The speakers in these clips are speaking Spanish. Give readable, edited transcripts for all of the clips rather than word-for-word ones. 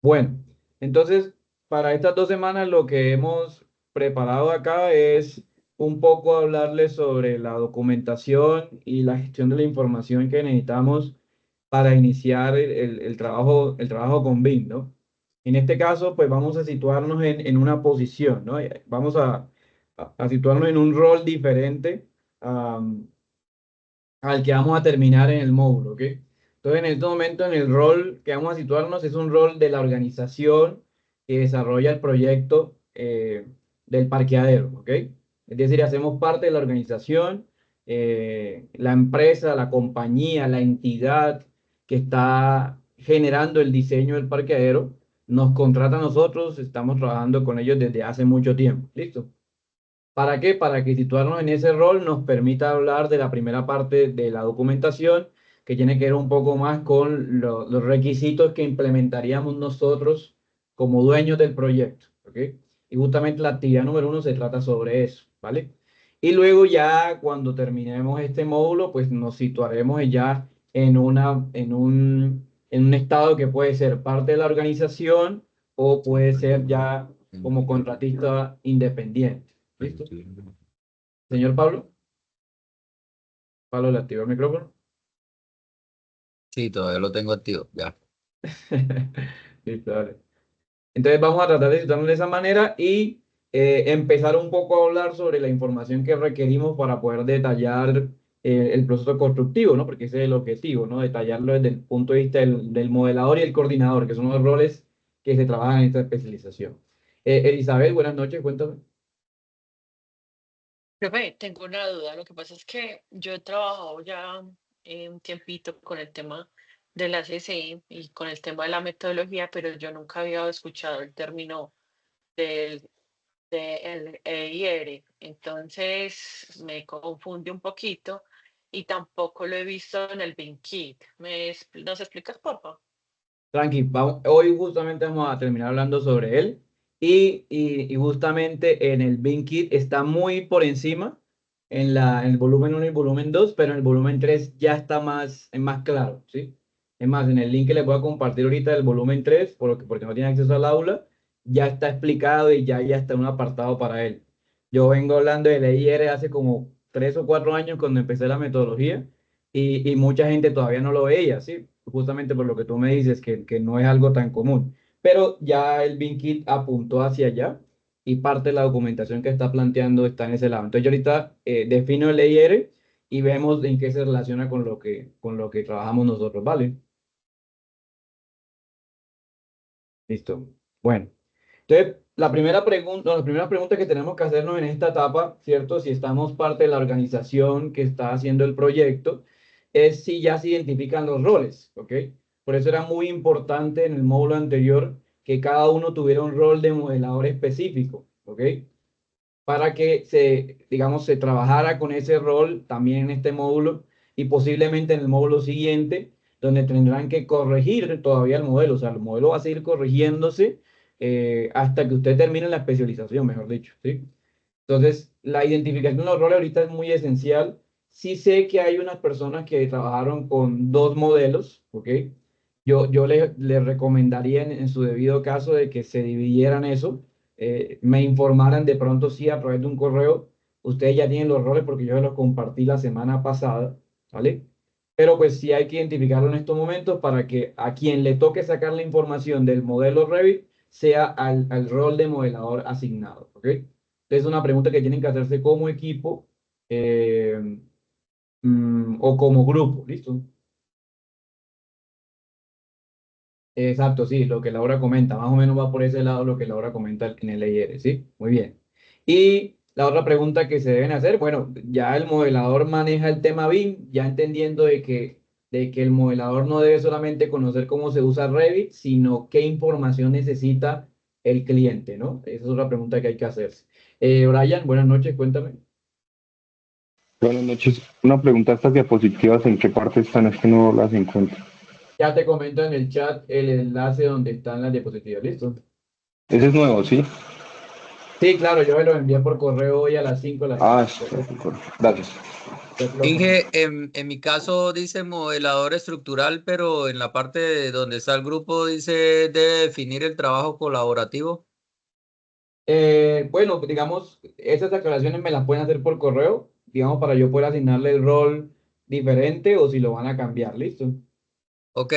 Bueno, entonces, para estas 2 semanas lo que hemos preparado acá es un poco hablarles sobre la documentación y la gestión de la información que necesitamos para iniciar el trabajo con BIM, ¿no? En este caso, pues vamos a situarnos en una posición, ¿no? Vamos a situarnos en un rol diferente al que vamos a terminar en el módulo, ¿ok? Entonces, en este momento, en el rol que vamos a situarnos es un rol de la organización que desarrolla el proyecto del parqueadero, ¿ok? Es decir, hacemos parte de la organización, la empresa, la compañía, la entidad que está generando el diseño del parqueadero, nos contrata a nosotros, estamos trabajando con ellos desde hace mucho tiempo, ¿listo? ¿Para qué? Para que situarnos en ese rol nos permita hablar de la primera parte de la documentación, que tiene que ver un poco más con los requisitos que implementaríamos nosotros como dueños del proyecto, ¿ok? Y justamente la actividad número 1 se trata sobre eso, ¿vale? Y luego ya cuando terminemos este módulo, pues nos situaremos ya en un estado que puede ser parte de la organización o puede ser ya como contratista independiente. ¿Listo? Señor Pablo, Pablo, le activó el micrófono. Sí, todavía lo tengo activo, ya. Listo, dale. Entonces vamos a tratar de situarnos de esa manera y empezar un poco a hablar sobre la información que requerimos para poder detallar el proceso constructivo, ¿no? Porque ese es el objetivo, ¿no? Detallarlo desde el punto de vista del modelador y el coordinador, que son los roles que se trabajan en esta especialización. Elizabeth, buenas noches, cuéntame. Profe, tengo una duda. Lo que pasa es que yo he trabajado ya un tiempito con el tema de la CCI y con el tema de la metodología, pero yo nunca había escuchado el término del EIR. Entonces me confunde un poquito y tampoco lo he visto en el BIM-Kit. ¿Nos explicas, por favor? Tranqui, hoy justamente vamos a terminar hablando sobre él y justamente en el Bin Kit está muy por encima en el volumen 1 y el volumen 2, pero en el volumen 3 ya está más claro, ¿sí? Es más, en el link que les voy a compartir ahorita del volumen 3, porque no tiene acceso al aula, ya está explicado y ya está un apartado para él. Yo vengo hablando de la IR hace como 3 o 4 años cuando empecé la metodología y mucha gente todavía no lo veía, ¿sí? Justamente por lo que tú me dices, que no es algo tan común. Pero ya el BinKit apuntó hacia allá y parte de la documentación que está planteando está en ese lado. Entonces yo ahorita defino el EIR y vemos en qué se relaciona con lo que trabajamos nosotros, ¿vale? Listo. Bueno. Entonces, las primeras preguntas que tenemos que hacernos en esta etapa, ¿cierto? Si estamos parte de la organización que está haciendo el proyecto, es si ya se identifican los roles, ¿ok? Por eso era muy importante en el módulo anterior que cada uno tuviera un rol de modelador específico, ¿ok? Para que digamos, se trabajara con ese rol también en este módulo y posiblemente en el módulo siguiente, donde tendrán que corregir todavía el modelo. O sea, el modelo va a seguir corrigiéndose hasta que usted termine la especialización, mejor dicho, ¿sí? Entonces, la identificación de los roles ahorita es muy esencial. Sí sé que hay unas personas que trabajaron con dos modelos, ¿ok? Yo les recomendaría en su debido caso de que se dividieran eso, me informaran de pronto sí a través de un correo. Ustedes ya tienen los roles porque yo se los compartí la semana pasada, ¿vale? Pero pues sí hay que identificarlo en estos momentos para que a quien le toque sacar la información del modelo Revit sea al rol de modelador asignado, ¿ok? Es una pregunta que tienen que hacerse como equipo o como grupo, ¿listo? Exacto, sí, lo que Laura comenta, más o menos va por ese lado lo que Laura comenta en el IR, ¿sí? Muy bien. Y la otra pregunta que se deben hacer, bueno, ya el modelador maneja el tema BIM, ya entendiendo de que el modelador no debe solamente conocer cómo se usa Revit, sino qué información necesita el cliente, ¿no? Esa es otra pregunta que hay que hacerse. Brian, buenas noches, cuéntame. Buenas noches. Una pregunta, ¿estas diapositivas en qué parte están? Es que no las encuentro. Ya te comento en el chat el enlace donde están las diapositivas, ¿listo? Ese es nuevo, ¿sí? Sí, claro, yo me lo envié por correo hoy a las 5 de la tarde. Ah, sí, gracias. hacerlo con... Inge, en mi caso dice modelador estructural, pero en la parte donde está el grupo dice debe definir el trabajo colaborativo. Bueno, digamos, esas aclaraciones me las pueden hacer por correo, digamos, para yo poder asignarle el rol diferente o si lo van a cambiar, ¿listo? Ok,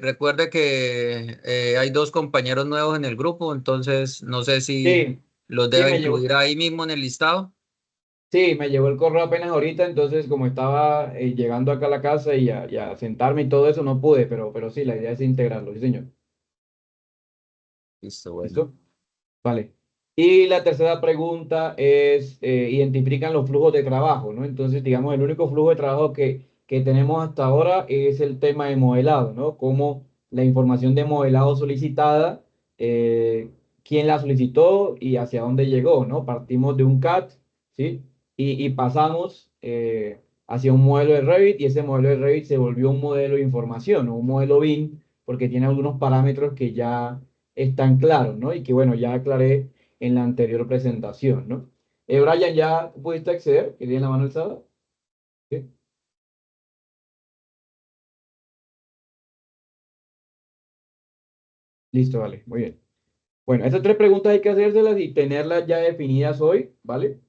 recuerde que hay dos compañeros nuevos en el grupo, entonces no sé si Sí, los sí, debe me llegó, incluir ahí mismo en el listado. sí, me llegó el correo apenas ahorita, entonces como estaba llegando acá a la casa y a sentarme y todo eso, no pude, pero sí, la idea es integrarlo, sí, señor. Listo, bueno. ¿Listo? Vale. Y la tercera pregunta es, identifican los flujos de trabajo, ¿no? Entonces, digamos, el único flujo de trabajo que tenemos hasta ahora es el tema de modelado, ¿no? Como la información de modelado solicitada, quién la solicitó y hacia dónde llegó, ¿no? Partimos de un CAT, ¿sí? Y pasamos hacia un modelo de Revit y ese modelo de Revit se volvió un modelo de información o un modelo BIM porque tiene algunos parámetros que ya están claros, ¿no? Y que bueno, ya aclaré en la anterior presentación, ¿no? Brian, ¿ya pudiste acceder? ¿Que tiene la mano alzada? ¿Sí? Listo, vale, muy bien. Bueno, estas tres preguntas hay que hacérselas y tenerlas ya definidas hoy, ¿vale?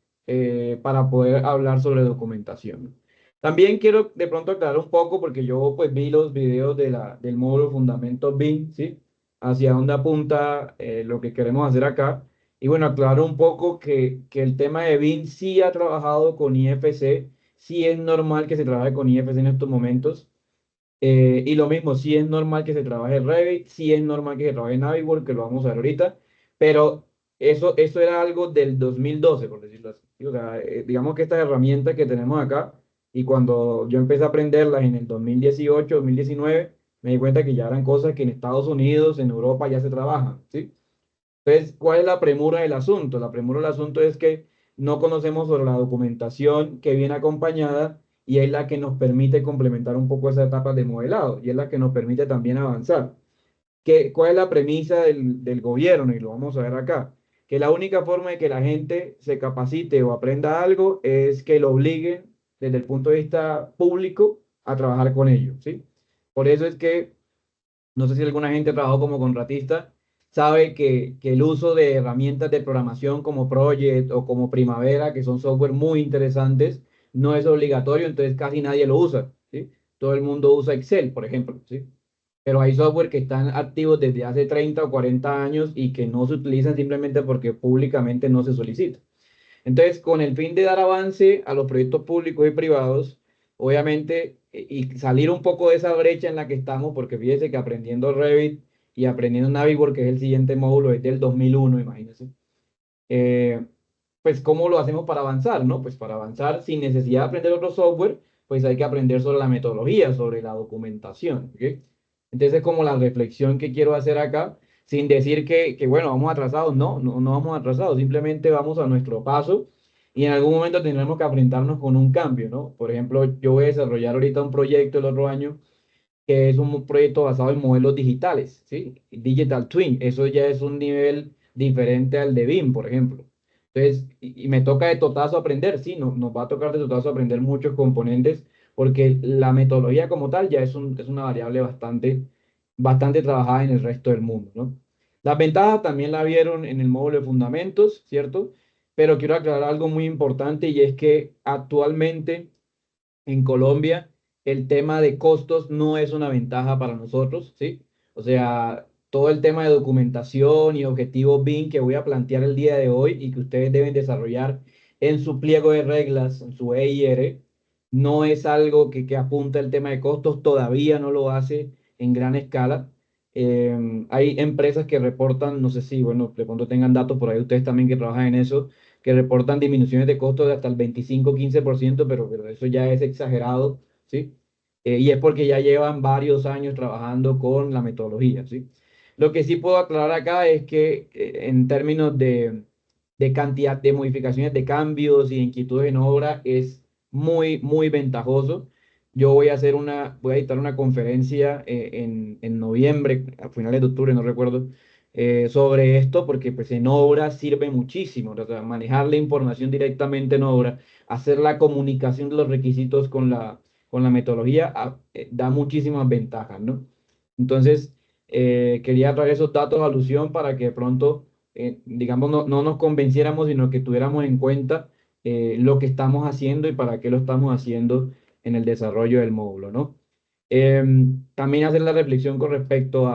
Para poder hablar sobre documentación. También quiero de pronto aclarar un poco, porque yo pues vi los videos del módulo Fundamentos BIM, ¿sí? Hacia dónde apunta lo que queremos hacer acá. Y bueno, aclarar un poco que el tema de BIM sí ha trabajado con IFC, sí es normal que se trabaje con IFC en estos momentos. Y lo mismo, sí es normal que se trabaje Revit, sí es normal que se trabaje Navisworks, que lo vamos a ver ahorita, pero eso era algo del 2012, por decirlo así. ¿Sí? O sea, digamos que estas herramientas que tenemos acá, y cuando yo empecé a aprenderlas en el 2018, 2019, me di cuenta que ya eran cosas que en Estados Unidos, en Europa ya se trabajan, ¿sí? Entonces, ¿cuál es la premura del asunto? La premura del asunto es que no conocemos sobre la documentación que viene acompañada y es la que nos permite complementar un poco esa etapa de modelado y es la que nos permite también avanzar. ¿Cuál es la premisa del gobierno? Y lo vamos a ver acá. Que la única forma de que la gente se capacite o aprenda algo es que lo obliguen desde el punto de vista público a trabajar con ellos, ¿sí? Por eso es que no sé si alguna gente trabajó como contratista, sabe que el uso de herramientas de programación como Project o como Primavera, que son software muy interesantes, no es obligatorio, entonces casi nadie lo usa, ¿sí? Todo el mundo usa Excel, por ejemplo, ¿sí? Pero hay software que están activos desde hace 30 o 40 años y que no se utilizan simplemente porque públicamente no se solicita. Entonces, con el fin de dar avance a los proyectos públicos y privados, obviamente, y salir un poco de esa brecha en la que estamos, porque fíjese que aprendiendo Revit y aprendiendo Navisworks, que es el siguiente módulo, es del 2001, imagínense. Eh, pues, ¿cómo lo hacemos para avanzar, no? Pues para avanzar sin necesidad de aprender otro software, pues hay que aprender sobre la metodología, sobre la documentación, ¿ok? Entonces, es como la reflexión que quiero hacer acá, sin decir bueno, vamos atrasados, no vamos atrasados, simplemente vamos a nuestro paso y en algún momento tendremos que enfrentarnos con un cambio, ¿no? Por ejemplo, yo voy a desarrollar ahorita un proyecto el otro año que es un proyecto basado en modelos digitales, ¿sí? Digital Twin, eso ya es un nivel diferente al de BIM, por ejemplo. Entonces, y me toca de totazo aprender, sí, nos va a tocar de totazo aprender muchos componentes, porque la metodología como tal ya es una variable bastante trabajada en el resto del mundo, ¿no? Las ventajas también la vieron en el módulo de fundamentos, ¿cierto? Pero quiero aclarar algo muy importante y es que actualmente en Colombia el tema de costos no es una ventaja para nosotros, ¿sí? O sea, todo el tema de documentación y objetivos BIM que voy a plantear el día de hoy y que ustedes deben desarrollar en su pliego de reglas, en su EIR, no es algo que apunta el tema de costos, todavía no lo hace en gran escala. Hay empresas que reportan, no sé si, bueno, de pronto tengan datos por ahí ustedes también que trabajan en eso, que reportan disminuciones de costos de hasta el 25-15%, pero eso ya es exagerado, ¿sí? Y es porque ya llevan varios años trabajando con la metodología, ¿sí? Lo que sí puedo aclarar acá es que en términos de cantidad de modificaciones, de cambios y de inquietudes en obra, es muy ventajoso. Yo voy a dictar una conferencia en noviembre, a finales de octubre, no recuerdo, sobre esto, porque pues en obra sirve muchísimo, o sea, manejar la información directamente en obra, hacer la comunicación de los requisitos con la metodología, da muchísimas ventajas, ¿no? Entonces, quería traer esos datos a alusión para que de pronto, digamos, no nos convenciéramos, sino que tuviéramos en cuenta lo que estamos haciendo y para qué lo estamos haciendo en el desarrollo del módulo, ¿no? También hacer la reflexión con respecto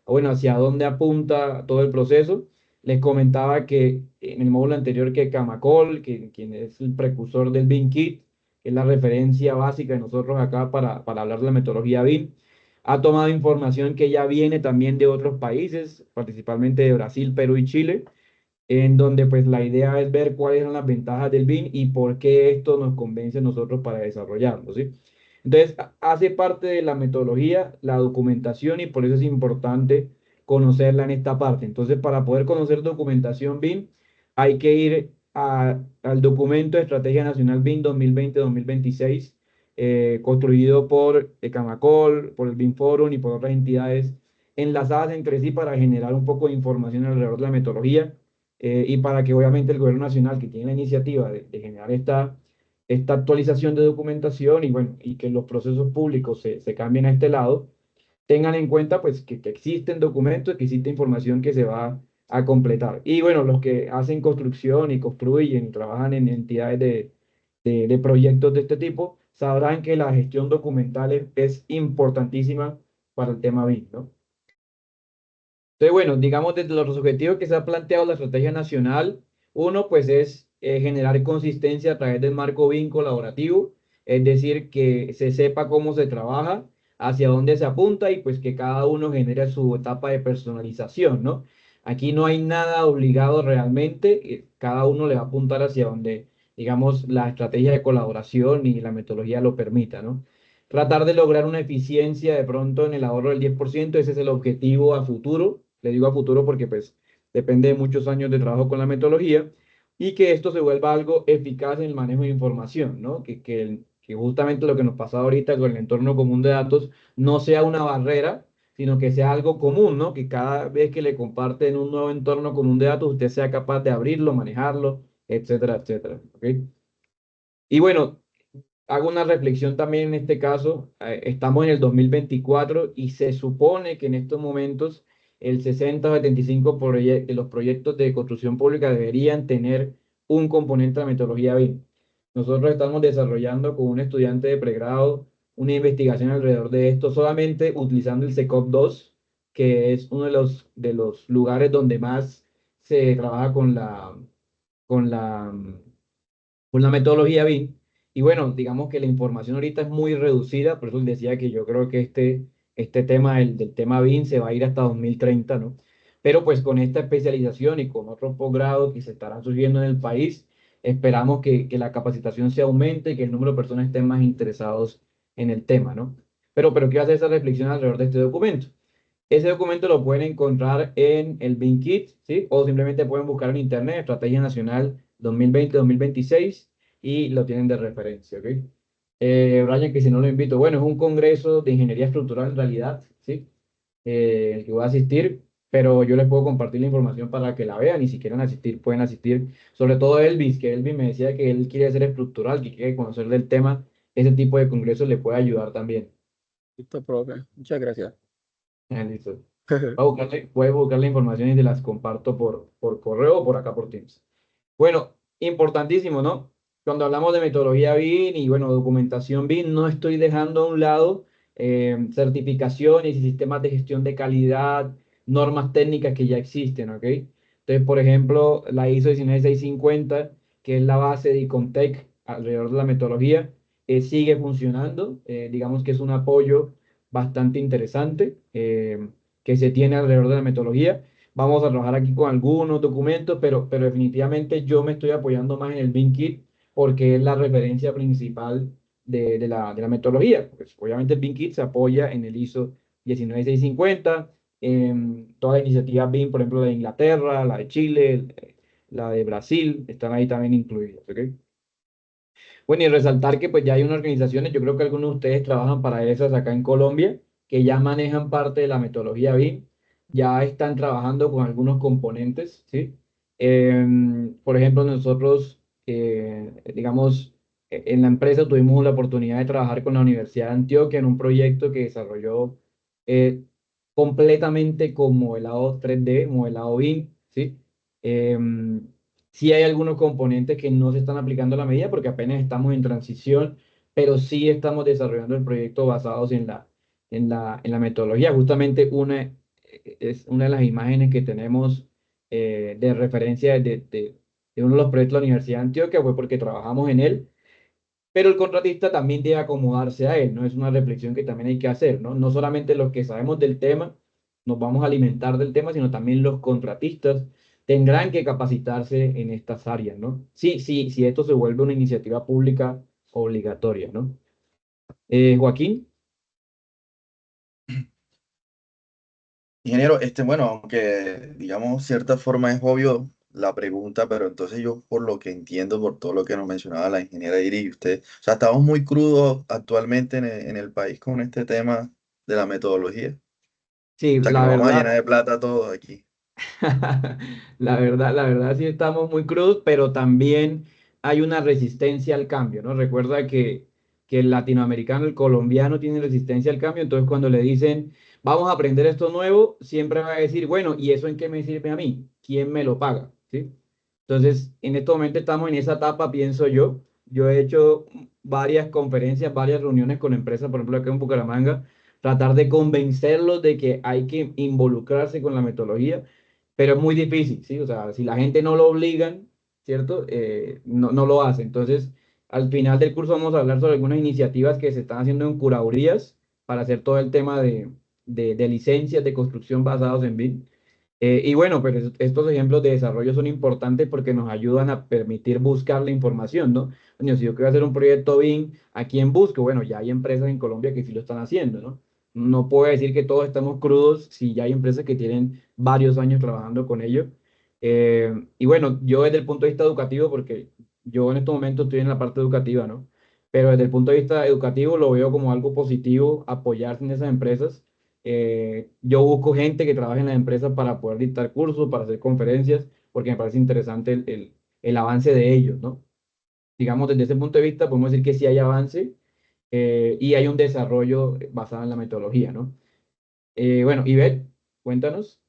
bueno, hacia dónde apunta todo el proceso. Les comentaba que en el módulo anterior que Camacol, quien es el precursor del BIM Kit, que es la referencia básica de nosotros acá para hablar de la metodología BIM, ha tomado información que ya viene también de otros países, principalmente de Brasil, Perú y Chile, en donde pues la idea es ver cuáles son las ventajas del BIM y por qué esto nos convence a nosotros para desarrollarlo, ¿sí? Entonces, hace parte de la metodología la documentación y por eso es importante conocerla en esta parte. Entonces, para poder conocer documentación BIM, hay que ir al documento de Estrategia Nacional BIM 2020-2026, construido por Camacol, por el BIM Forum y por otras entidades enlazadas entre sí para generar un poco de información alrededor de la metodología, y para que obviamente el gobierno nacional, que tiene la iniciativa de generar esta actualización de documentación y bueno, y que los procesos públicos se cambien a este lado, tengan en cuenta pues que existen documentos, que existe información que se va a completar. Y bueno, los que hacen construcción y construyen y trabajan en entidades de proyectos de este tipo, sabrán que la gestión documental es importantísima para el tema BIM, ¿no? Entonces, bueno, digamos, desde los objetivos que se ha planteado la estrategia nacional, uno, pues es generar consistencia a través del marco BIM colaborativo, es decir, que se sepa cómo se trabaja, hacia dónde se apunta y pues que cada uno genere su etapa de personalización, ¿no? Aquí no hay nada obligado realmente, cada uno le va a apuntar hacia donde, digamos, la estrategia de colaboración y la metodología lo permita, ¿no? Tratar de lograr una eficiencia de pronto en el ahorro del 10%, ese es el objetivo a futuro. Le digo a futuro porque pues depende de muchos años de trabajo con la metodología y que esto se vuelva algo eficaz en el manejo de información, ¿no? Que justamente lo que nos pasa ahorita con el entorno común de datos no sea una barrera, sino que sea algo común, ¿no? Que cada vez que le comparten un nuevo entorno común de datos, usted sea capaz de abrirlo, manejarlo, etcétera, etcétera. ¿Ok? Y bueno, hago una reflexión también en este caso. Estamos en el 2024 y se supone que en estos momentos el 60 o 75 de los proyectos de construcción pública deberían tener un componente de metodología BIM. Nosotros estamos desarrollando con un estudiante de pregrado una investigación alrededor de esto, solamente utilizando el SECOP 2, que es uno de los lugares donde más se trabaja con la con la metodología BIM. Y bueno, digamos que la información ahorita es muy reducida, por eso les decía que yo creo que este tema del tema BIM se va a ir hasta 2030, ¿no? Pero pues con esta especialización y con otros posgrados que se estarán surgiendo en el país, esperamos que la capacitación se aumente y que el número de personas estén más interesados en el tema, ¿no? Pero quiero hacer esa reflexión alrededor de este documento. Ese documento lo pueden encontrar en el BIM Kit, ¿sí? O simplemente pueden buscar en internet, Estrategia Nacional 2020-2026, y lo tienen de referencia, ¿ok? Brian, que si no lo invito, bueno, es un congreso de ingeniería estructural en realidad, ¿sí? El que voy a asistir, pero yo les puedo compartir la información para que la vean y si quieren asistir, pueden asistir. Sobre todo Elvis, que Elvis me decía que él quiere ser estructural, que quiere conocer del tema, ese tipo de congresos le puede ayudar también. Listo, profe. Muchas gracias. Listo. Puedes buscar la información y te las comparto por correo o por acá por Teams. Bueno, importantísimo, ¿no? Cuando hablamos de metodología BIM y, bueno, documentación BIM, no estoy dejando a un lado certificaciones y sistemas de gestión de calidad, normas técnicas que ya existen, ¿ok? Entonces, por ejemplo, la ISO 19650, que es la base de Icontech alrededor de la metodología, sigue funcionando. Digamos que es un apoyo bastante interesante que se tiene alrededor de la metodología. Vamos a trabajar aquí con algunos documentos, pero definitivamente yo me estoy apoyando más en el BIM Kit porque es la referencia principal de la metodología. Pues, obviamente el BIM Kit se apoya en el ISO 19650, en toda la iniciativa BIM, por ejemplo, la de Inglaterra, la de Chile, la de Brasil, están ahí también incluidas, ¿ok? Bueno, y resaltar que pues ya hay unas organizaciones, yo creo que algunos de ustedes trabajan para esas acá en Colombia, que ya manejan parte de la metodología BIM. ya están trabajando con algunos componentes, ¿sí? Por ejemplo, nosotros, digamos, en la empresa tuvimos la oportunidad de trabajar con la Universidad de Antioquia en un proyecto que desarrolló eh, completamente con modelado 3D, modelado BIM, ¿sí? Em, sí hay algunos componentes que no se están aplicando a la medida porque apenas estamos en transición, pero sí estamos desarrollando el proyecto basados en la metodología. Justamente es una de las imágenes que tenemos de referencia de uno de los proyectos de la Universidad de Antioquia, fue porque trabajamos en él, pero el contratista también debe acomodarse a él, ¿no? Es una reflexión que también hay que hacer, ¿no? No solamente los que sabemos del tema nos vamos a alimentar del tema, sino también los contratistas tendrán que capacitarse en estas áreas, ¿no? Sí, sí, si esto se vuelve una iniciativa pública obligatoria, ¿no? Joaquín. Ingeniero, bueno, aunque digamos cierta forma es obvio la pregunta, pero entonces yo por lo que entiendo, por todo lo que nos mencionaba la ingeniera Iris y usted, o sea, estamos muy crudos actualmente en el país con este tema de la metodología. Sí, O sea, que la nos vamos a verdad. llenar de plata todos aquí. La verdad sí estamos muy crudos, pero también hay una resistencia al cambio, ¿no? Recuerda que el latinoamericano, el colombiano tiene resistencia al cambio, entonces cuando le dicen, vamos a aprender esto nuevo, siempre va a decir, bueno, ¿y eso en qué me sirve a mí? ¿Quién me lo paga? ¿Sí? Entonces, en este momento estamos en esa etapa, pienso yo. Yo he hecho varias conferencias, varias reuniones con empresas, por ejemplo, acá en Bucaramanga, tratar de convencerlos de que hay que involucrarse con la metodología, pero es muy difícil, ¿sí? O sea, si la gente no lo obligan, ¿cierto? No lo hace. Entonces, al final del curso vamos a hablar sobre algunas iniciativas que se están haciendo en curadurías para hacer todo el tema de licencias de construcción basados en BIM. Y bueno, pero estos ejemplos de desarrollo son importantes porque nos ayudan a permitir buscar la información, ¿no? Bueno, si yo quiero hacer un proyecto BIM, ¿a quién busco? Bueno, ya hay empresas en Colombia que sí lo están haciendo, ¿no? No puedo decir que todos estamos crudos si ya hay empresas que tienen varios años trabajando con ello. Y bueno, yo desde el punto de vista educativo, porque yo en estos momentos estoy en la parte educativa, ¿no? Pero desde el punto de vista educativo lo veo como algo positivo apoyarse en esas empresas. Yo busco gente que trabaje en las empresas para poder dictar cursos, para hacer conferencias, porque me parece interesante el avance de ellos, ¿no? Digamos, desde ese punto de vista podemos decir que sí hay avance y hay un desarrollo basado en la metodología, ¿no? Bueno, Ivette, cuéntanos.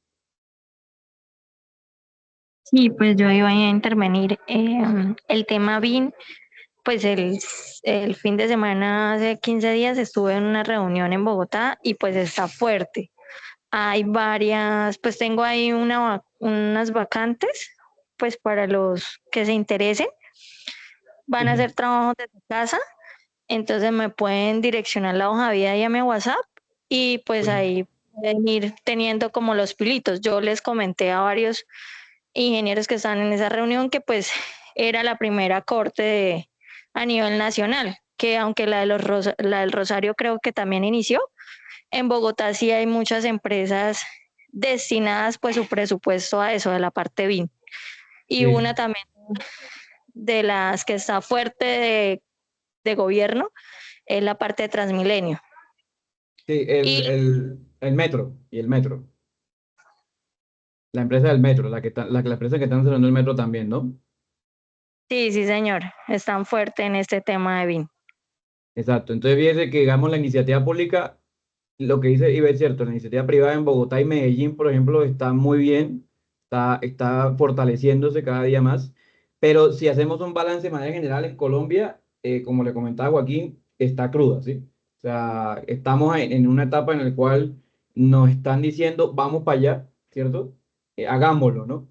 Sí, pues yo iba a intervenir. El tema BIM, pues el fin de semana, hace 15 días, estuve en una reunión en Bogotá y pues está fuerte. Hay varias, pues tengo ahí unas vacantes, pues para los que se interesen. Van a hacer trabajos desde casa, entonces me pueden direccionar la hoja de vida y a mi WhatsApp y pues Bueno, ahí pueden ir teniendo como los pilitos. Yo les comenté a varios ingenieros que están en esa reunión que pues era la primera corte a nivel nacional, que aunque la del Rosario creo que también inició, en Bogotá sí hay muchas empresas destinadas pues su presupuesto a eso, de la parte BIM. Y sí, una también de las que está fuerte de gobierno es la parte de Transmilenio. sí, Y el metro y el metro. La empresa del metro, la empresa que están desarrollando el metro también, ¿no? sí, sí, señor, están fuerte en este tema de BIM. Exacto. Entonces, fíjese que, digamos, la iniciativa pública, lo que dice Ibe es cierto, la iniciativa privada en Bogotá y Medellín, por ejemplo, está muy bien, está fortaleciéndose cada día más, pero si hacemos un balance de manera general en Colombia, como le comentaba Joaquín, está cruda, ¿sí? O sea, estamos en una etapa en la cual nos están diciendo, vamos para allá, ¿cierto? Hagámoslo, ¿no?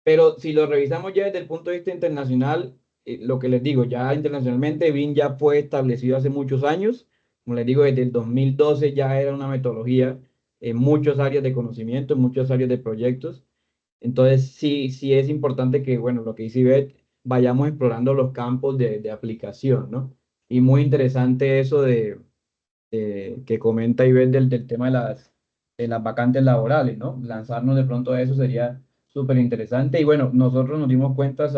Pero si lo revisamos ya desde el punto de vista internacional, lo que les digo, ya internacionalmente BIM ya fue establecido hace muchos años. Como les digo, desde el 2012 ya era una metodología en muchas áreas de conocimiento, en muchas áreas de proyectos. Entonces, sí, sí es importante que, bueno, lo que dice Ivette, vayamos explorando los campos de aplicación, ¿no? Y muy interesante eso que comenta Ivette del tema de las vacantes laborales, ¿no? Lanzarnos de pronto a eso sería súper interesante. Y bueno, nosotros nos dimos cuenta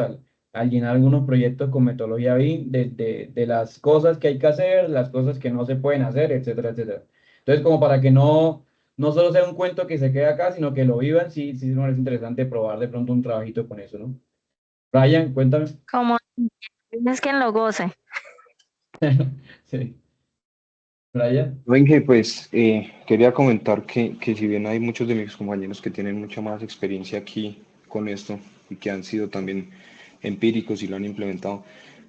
al llenar algunos proyectos con metodología BIM de las cosas que hay que hacer, las cosas que no se pueden hacer, etcétera, etcétera. Entonces, como para que no solo sea un cuento que se quede acá, sino que lo vivan, sí, sí me parece interesante probar de pronto un trabajito con eso, ¿no? Brian, cuéntame. Como es quien lo goce. Sí, Brian. Benje, pues quería comentar que si bien hay muchos de mis compañeros que tienen mucha más experiencia aquí con esto y que han sido también empíricos y lo han implementado,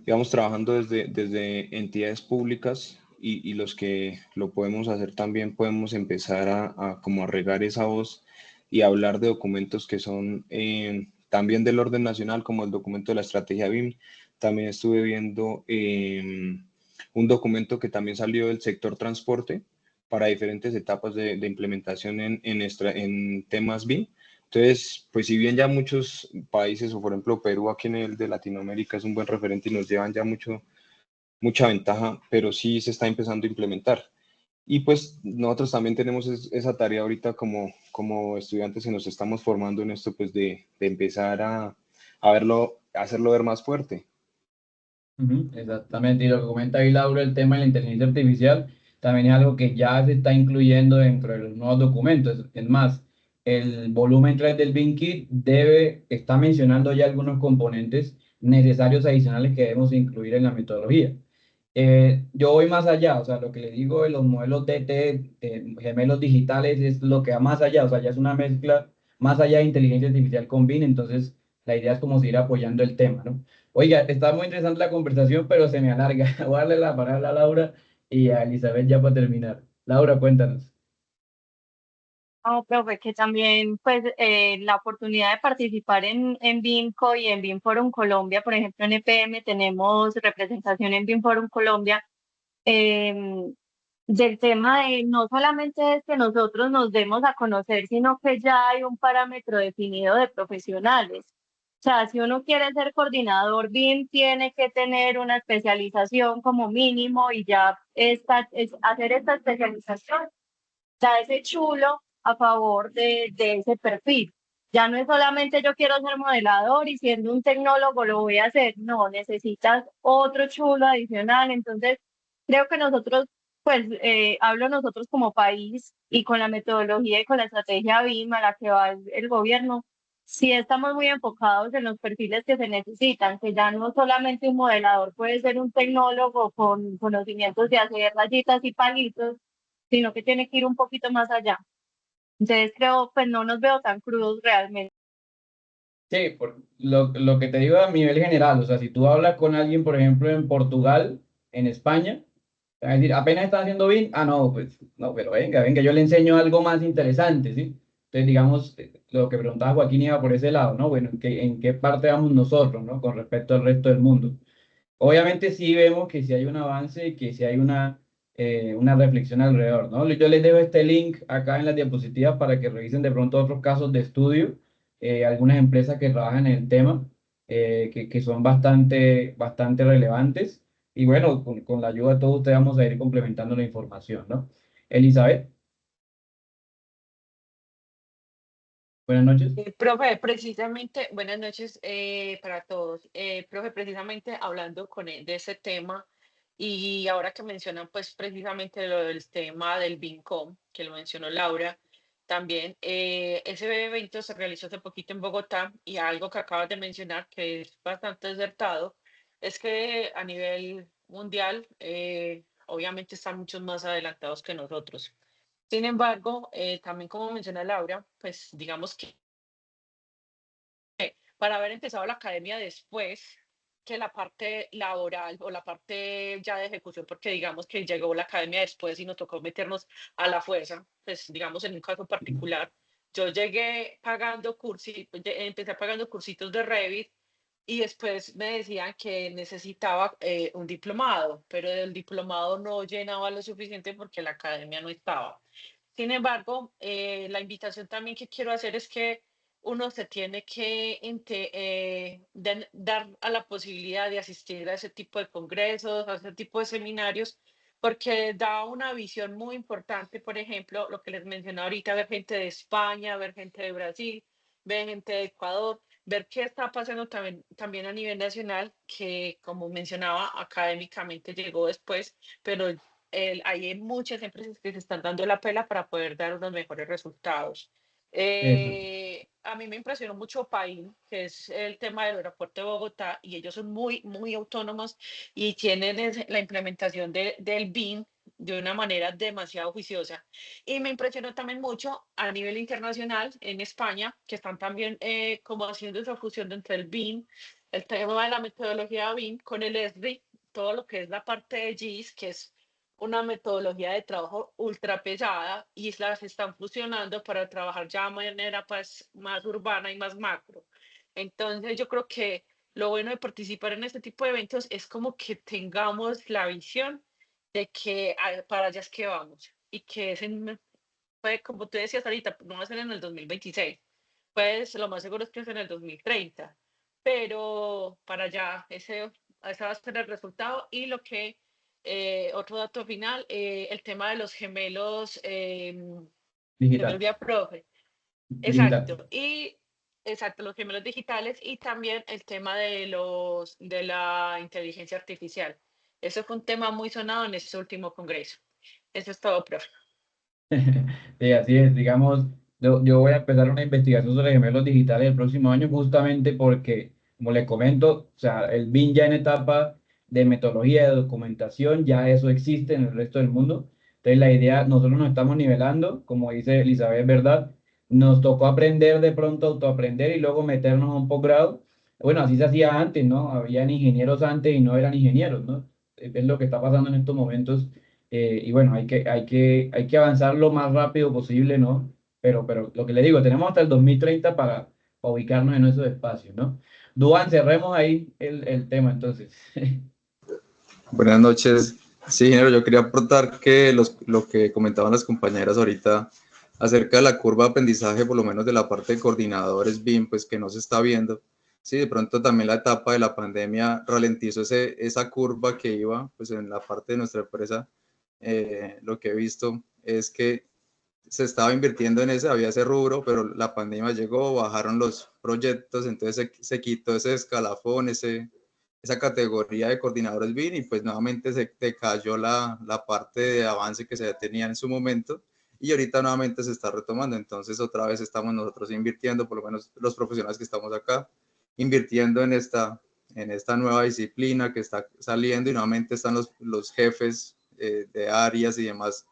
digamos, trabajando desde entidades públicas y los que lo podemos hacer también podemos empezar a como a regar esa voz y hablar de documentos que son también del orden nacional, como el documento de la estrategia BIM. También estuve viendo un documento que también salió del sector transporte para diferentes etapas de implementación en temas BIM. Entonces, pues si bien ya muchos países, o por ejemplo Perú aquí en el de Latinoamérica es un buen referente y nos llevan ya mucha ventaja, pero sí se está empezando a implementar. Y pues nosotros también tenemos esa tarea ahorita como estudiantes que nos estamos formando en esto, pues de empezar a verlo, a hacerlo ver más fuerte. Ujú, exactamente, y lo que comenta ahí Laura, el tema de la inteligencia artificial, también es algo que ya se está incluyendo dentro de los nuevos documentos. Es más, el volumen 3 del BIM-Kit está mencionando ya algunos componentes necesarios adicionales que debemos incluir en la metodología. Yo voy más allá, o sea, lo que le digo de los modelos DT, gemelos digitales, es lo que va más allá, o sea, ya es una mezcla más allá de inteligencia artificial con BIM, entonces la idea es como seguir apoyando el tema, ¿no? Oiga, está muy interesante la conversación, pero se me alarga. Voy a darle la palabra a Laura y a Elizabeth ya para terminar. Laura, cuéntanos. No, profe, que también pues la oportunidad de participar en BIMCO y en BIM Forum Colombia, por ejemplo en EPM tenemos representación en BIM Forum Colombia, em, del tema de no solamente es que nosotros nos demos a conocer, sino que ya hay un parámetro definido de profesionales. O sea, si uno quiere ser coordinador BIM, tiene que tener una especialización como mínimo y ya hacer esta especialización da ese chulo a favor de ese perfil. Ya no es solamente yo quiero ser modelador y siendo un tecnólogo lo voy a hacer, no, necesitas otro chulo adicional. Entonces, creo que nosotros, pues hablo nosotros como país y con la metodología y con la estrategia BIM a la que va el gobierno, sí estamos muy enfocados en los perfiles que se necesitan, que ya no solamente un modelador puede ser un tecnólogo con conocimientos de hacer rayitas y palitos, sino que tiene que ir un poquito más allá. Entonces creo, pues no nos veo tan crudos realmente. Sí, por lo que te digo a nivel general, o sea, si tú hablas con alguien, por ejemplo, en Portugal, en España, te van a decir, apenas estás haciendo BIM, ah, no, pues, no, pero venga, venga, yo le enseño algo más interesante, ¿sí? Entonces, digamos, lo que preguntaba Joaquín iba por ese lado, ¿no? Bueno, ¿en qué parte vamos nosotros, ¿no? Con respecto al resto del mundo. Obviamente sí vemos que sí hay un avance y que sí hay una reflexión alrededor, ¿no? Yo les dejo este link acá en las diapositivas para que revisen de pronto otros casos de estudio, algunas empresas que trabajan en el tema, que son bastante relevantes. Y bueno, con la ayuda de todos ustedes vamos a ir complementando la información, ¿no? Elizabeth, buenas noches. Profe, precisamente, buenas noches para todos. Profe, precisamente hablando de ese tema y ahora que mencionan pues precisamente lo del tema del BINCOM, que lo mencionó Laura, también ese evento se realizó hace poquito en Bogotá y algo que acabas de mencionar que es bastante acertado es que a nivel mundial obviamente están muchos más adelantados que nosotros. Sin embargo, también como menciona Laura, pues digamos que para haber empezado la academia después que la parte laboral o la parte ya de ejecución, porque digamos que llegó la academia después y nos tocó meternos a la fuerza, pues digamos en un caso particular, yo llegué pagando empecé pagando cursitos de Revit y después me decían que necesitaba un diplomado, pero el diplomado no llenaba lo suficiente porque la academia no estaba. Sin embargo, la invitación también que quiero hacer es que uno se tiene que dar a la posibilidad de asistir a ese tipo de congresos, a ese tipo de seminarios, porque da una visión muy importante, por ejemplo, lo que les mencioné ahorita, ver gente de España, ver gente de Brasil, ver gente de Ecuador, ver qué está pasando también a nivel nacional, que como mencionaba, académicamente llegó después, pero hay muchas empresas que se están dando la pela para poder dar unos mejores resultados. Eso. A mí me impresionó mucho Paín, que es el tema del aeropuerto de Bogotá, y ellos son muy, muy autónomos y tienen la implementación del BIM de una manera demasiado juiciosa. Y me impresionó también mucho a nivel internacional en España, que están también como haciendo esa fusión entre el BIM, el tema de la metodología BIM con el ESRI, todo lo que es la parte de GIS, que es una metodología de trabajo ultra pesada, y las están fusionando para trabajar ya de manera pues, más urbana y más macro. Entonces yo creo que lo bueno de participar en este tipo de eventos es como que tengamos la visión de que para allá es que vamos y que puede, como tú decías ahorita, no va a ser en el 2026, pues lo más seguro es que es en el 2030, pero para allá ese va a ser el resultado. Y lo que otro dato final, el tema de los gemelos, se me Digital. olvida, profe. Digital. Exacto, los gemelos digitales, y también el tema de la inteligencia artificial. Eso fue un tema muy sonado en este último congreso. Eso es todo, profe. Sí, así es. Digamos, yo voy a empezar una investigación sobre gemelos digitales el próximo año justamente porque, como le comento, o sea, el BIM ya en etapa de metodología de documentación, ya eso existe en el resto del mundo. Entonces, la idea, nosotros nos estamos nivelando, como dice Elizabeth, ¿verdad? Nos tocó aprender de pronto, autoaprender y luego meternos a un posgrado. Bueno, así se hacía antes, ¿no? Habían ingenieros antes y no eran ingenieros, ¿no? Es lo que está pasando en estos momentos y bueno, hay que avanzar lo más rápido posible, ¿no? Pero lo que le digo, tenemos hasta el 2030 para ubicarnos en esos espacios, ¿no? Duan, cerremos ahí el tema entonces. Buenas noches. Sí, ingeniero, yo quería aportar que lo que comentaban las compañeras ahorita acerca de la curva de aprendizaje, por lo menos de la parte de coordinadores BIM, pues que no se está viendo. Sí, de pronto también la etapa de la pandemia ralentizó esa curva que iba, pues en la parte de nuestra empresa. Lo que he visto es que se estaba invirtiendo en ese, había ese rubro, pero la pandemia llegó, bajaron los proyectos, entonces se quitó ese escalafón, esa categoría de coordinadores BIM, y pues nuevamente se decayó la parte de avance que se tenía en su momento, y ahorita nuevamente se está retomando. Entonces otra vez estamos nosotros invirtiendo, por lo menos los profesionales que estamos acá, invirtiendo en esta nueva disciplina que está saliendo, y nuevamente están los jefes de áreas y demás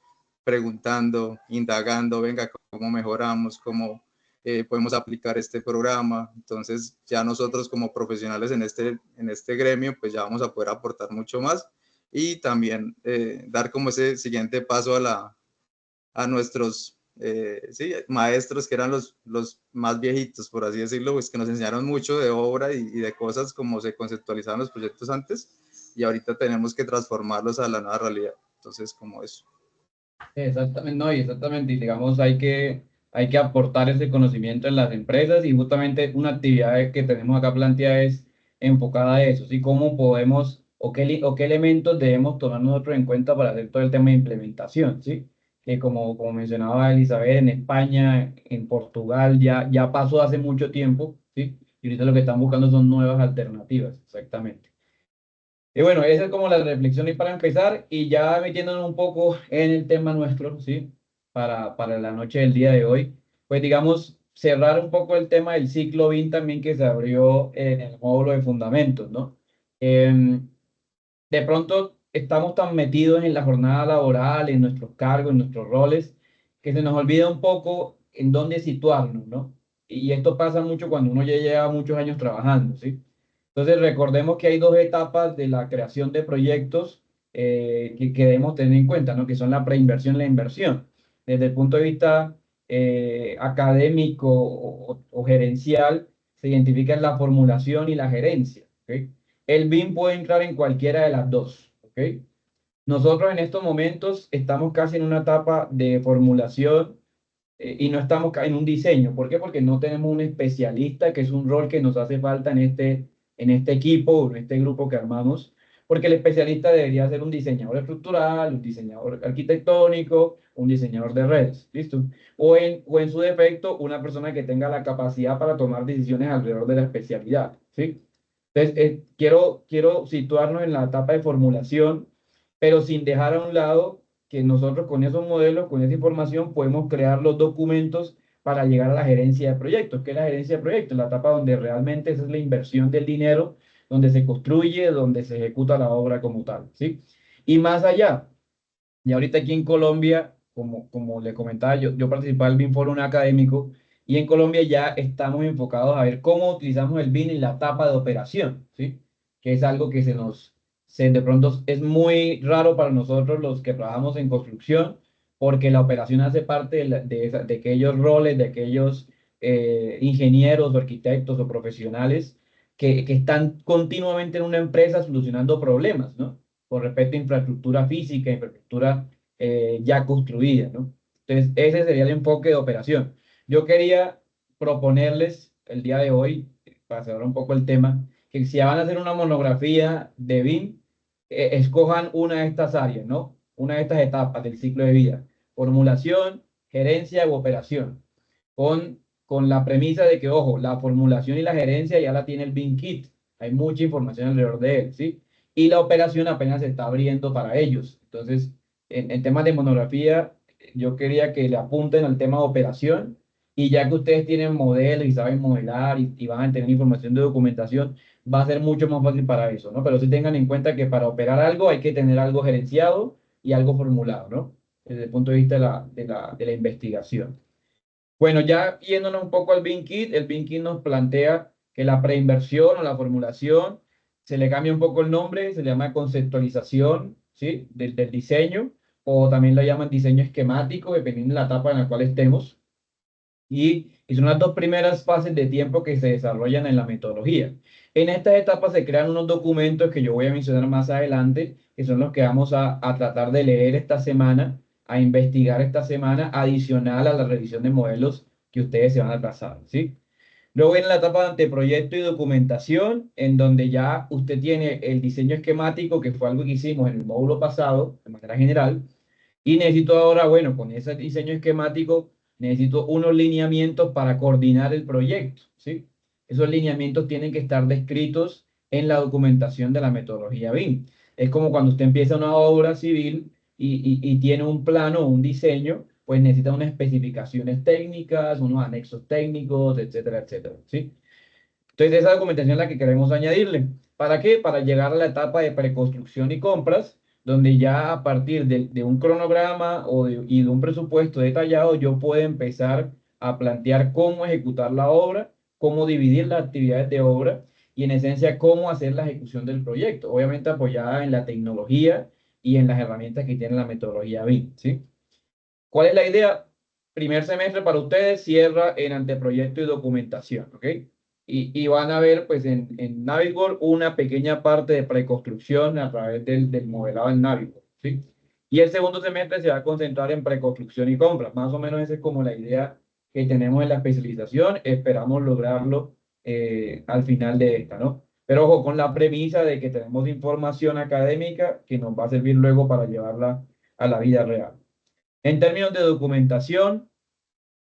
preguntando, indagando, venga, cómo mejoramos, cómo podemos aplicar este programa. Entonces ya nosotros como profesionales en este gremio, pues ya vamos a poder aportar mucho más, y también dar como ese siguiente paso a nuestros sí, maestros, que eran los más viejitos, por así decirlo, pues que nos enseñaron mucho de obra y de cosas como se conceptualizaban los proyectos antes, y ahorita tenemos que transformarlos a la nueva realidad. Entonces, como eso. Exactamente, no, y exactamente, y digamos, hay que aportar ese conocimiento en las empresas y justamente una actividad que tenemos acá planteada es enfocada a eso, ¿sí? ¿Cómo podemos o qué elementos debemos tomar nosotros en cuenta para hacer todo el tema de implementación, ¿sí? Que como mencionaba Elizabeth, en España, en Portugal, ya pasó hace mucho tiempo, ¿sí? Y ahorita lo que están buscando son nuevas alternativas, exactamente. Y bueno, esa es como la reflexión y para empezar, y ya metiéndonos un poco en el tema nuestro, ¿sí? Para la noche del día de hoy, pues digamos, cerrar un poco el tema del ciclo BIM también que se abrió en el módulo de fundamentos, ¿no? De pronto estamos tan metidos en la jornada laboral, en nuestros cargos, en nuestros roles, que se nos olvida un poco en dónde situarnos, ¿no? Y esto pasa mucho cuando uno ya lleva muchos años trabajando, ¿sí? Entonces recordemos que hay dos etapas de la creación de proyectos que debemos tener en cuenta, ¿no? Que son la preinversión y la inversión. Desde el punto de vista académico o gerencial, se identifican la formulación y la gerencia, ¿ok? El BIM puede entrar en cualquiera de las dos, ¿ok? Nosotros en estos momentos estamos casi en una etapa de formulación y no estamos en un diseño. ¿Por qué? Porque no tenemos un especialista, que es un rol que nos hace falta en este equipo, en este grupo que armamos, porque el especialista debería ser un diseñador estructural, un diseñador arquitectónico, un diseñador de redes, ¿listo? O en su defecto, una persona que tenga la capacidad para tomar decisiones alrededor de la especialidad, ¿sí? Entonces, quiero situarnos en la etapa de formulación pero sin dejar a un lado que nosotros con esos modelos, con esa información, podemos crear los documentos para llegar a la gerencia de proyectos. ¿Qué es la gerencia de proyectos? La etapa donde realmente esa es la inversión del dinero, donde se construye, donde se ejecuta la obra como tal, ¿sí? Y más allá, y ahorita aquí en Colombia, como le comentaba, yo participaba del BIM Forum académico, y en Colombia ya estamos enfocados a ver cómo utilizamos el BIM en la etapa de operación, ¿sí? Que es algo que de pronto es muy raro para nosotros los que trabajamos en construcción, porque la operación hace parte de aquellos roles, de aquellos ingenieros o arquitectos o profesionales que están continuamente en una empresa solucionando problemas, ¿no? Con respecto a infraestructura física, infraestructura ya construida, ¿no? Entonces, ese sería el enfoque de operación. Yo quería proponerles el día de hoy, para cerrar un poco el tema, que si van a hacer una monografía de BIM, escojan una de estas áreas, ¿no? Una de estas etapas del ciclo de vida: formulación, gerencia u operación, con la premisa de que, ojo, la formulación y la gerencia ya la tiene el BIM Kit, hay mucha información alrededor de él, ¿sí? Y la operación apenas se está abriendo para ellos. Entonces, en temas de monografía, yo quería que le apunten al tema de operación, y ya que ustedes tienen modelos y saben modelar y van a tener información de documentación, va a ser mucho más fácil para eso, ¿no? Pero sí tengan en cuenta que para operar algo hay que tener algo gerenciado y algo formulado, ¿no? Desde el punto de vista de la investigación. Bueno, ya yéndonos un poco al BIM Kit, el BIM Kit nos plantea que la preinversión o la formulación se le cambia un poco el nombre, se le llama conceptualización, ¿sí? Del diseño, o también lo llaman diseño esquemático, dependiendo de la etapa en la cual estemos. Y son las dos primeras fases de tiempo que se desarrollan en la metodología. En estas etapas se crean unos documentos que yo voy a mencionar más adelante, que son los que vamos a tratar de leer esta semana, a investigar esta semana, adicional a la revisión de modelos que ustedes se van a trazar, ¿sí? Luego viene la etapa de anteproyecto y documentación, en donde ya usted tiene el diseño esquemático, que fue algo que hicimos en el módulo pasado, de manera general, y necesito ahora, bueno, con ese diseño esquemático, necesito unos lineamientos para coordinar el proyecto, ¿sí? Esos lineamientos tienen que estar descritos en la documentación de la metodología BIM. Es como cuando usted empieza una obra civil y tiene un plano, un diseño, pues necesita unas especificaciones técnicas, unos anexos técnicos, etcétera, etcétera, ¿sí? Entonces, esa documentación es la que queremos añadirle. ¿Para qué? Para llegar a la etapa de preconstrucción y compras, donde ya a partir de un cronograma y de un presupuesto detallado, yo puedo empezar a plantear cómo ejecutar la obra, cómo dividir las actividades de obra y, en esencia, cómo hacer la ejecución del proyecto, obviamente apoyada en la tecnología y en las herramientas que tiene la metodología BIM, ¿sí? ¿Cuál es la idea? Primer semestre para ustedes cierra en anteproyecto y documentación, ¿ok? Y van a ver, pues, en Navisworks una pequeña parte de preconstrucción a través del modelado en Navisworks, ¿sí? Y el segundo semestre se va a concentrar en preconstrucción y compras. Más o menos esa es como la idea que tenemos en la especialización. Esperamos lograrlo al final de esta, ¿no? Pero ojo, con la premisa de que tenemos información académica que nos va a servir luego para llevarla a la vida real. En términos de documentación,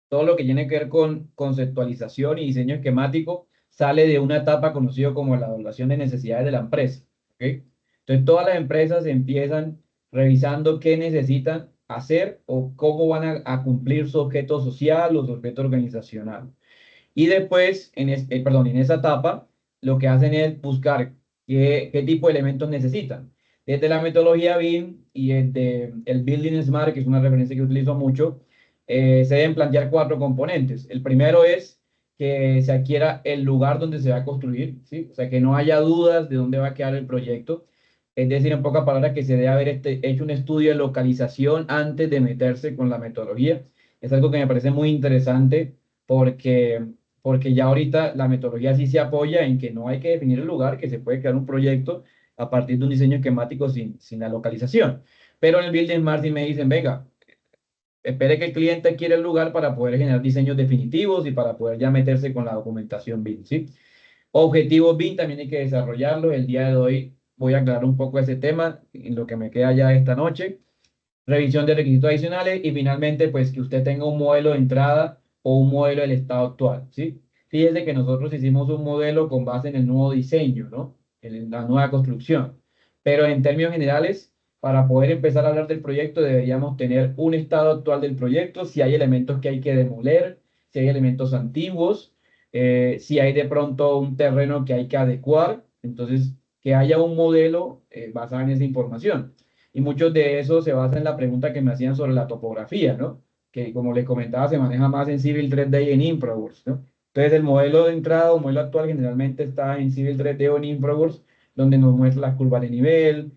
todo lo que tiene que ver con conceptualización y diseño esquemático sale de una etapa conocida como la evaluación de necesidades de la empresa, ¿ok? Entonces, todas las empresas empiezan revisando qué necesitan hacer o cómo van a cumplir su objeto social o su objeto organizacional. Y después, en esa etapa, lo que hacen es buscar qué tipo de elementos necesitan. Desde la metodología BIM y desde el Building Smart, que es una referencia que utilizo mucho, se deben plantear 4 componentes. El primero es que se adquiera el lugar donde se va a construir, ¿sí? O sea, que no haya dudas de dónde va a quedar el proyecto. Es decir, en pocas palabras, que se debe haber hecho un estudio de localización antes de meterse con la metodología. Es algo que me parece muy interesante porque ya ahorita la metodología sí se apoya en que no hay que definir el lugar, que se puede crear un proyecto a partir de un diseño esquemático sin la localización. Pero en el Building Smart sí me dicen, venga, espere que el cliente quiera el lugar para poder generar diseños definitivos y para poder ya meterse con la documentación BIM, ¿sí? Objetivos BIM también hay que desarrollarlos. El día de hoy voy a aclarar un poco ese tema en lo que me queda ya esta noche. Revisión de requisitos adicionales y finalmente, pues, que usted tenga un modelo de entrada o un modelo del estado actual, ¿sí? Fíjese que nosotros hicimos un modelo con base en el nuevo diseño, ¿no? En la nueva construcción. Pero en términos generales, para poder empezar a hablar del proyecto deberíamos tener un estado actual del proyecto, si hay elementos que hay que demoler, si hay elementos antiguos, si hay de pronto un terreno que hay que adecuar, entonces que haya un modelo basado en esa información. Y muchos de esos se basan en la pregunta que me hacían sobre la topografía, ¿no? Que como les comentaba se maneja más en Civil 3D y en InfraWorks, ¿no? Entonces el modelo de entrada o modelo actual generalmente está en Civil 3D o en InfraWorks, donde nos muestra las curvas de nivel,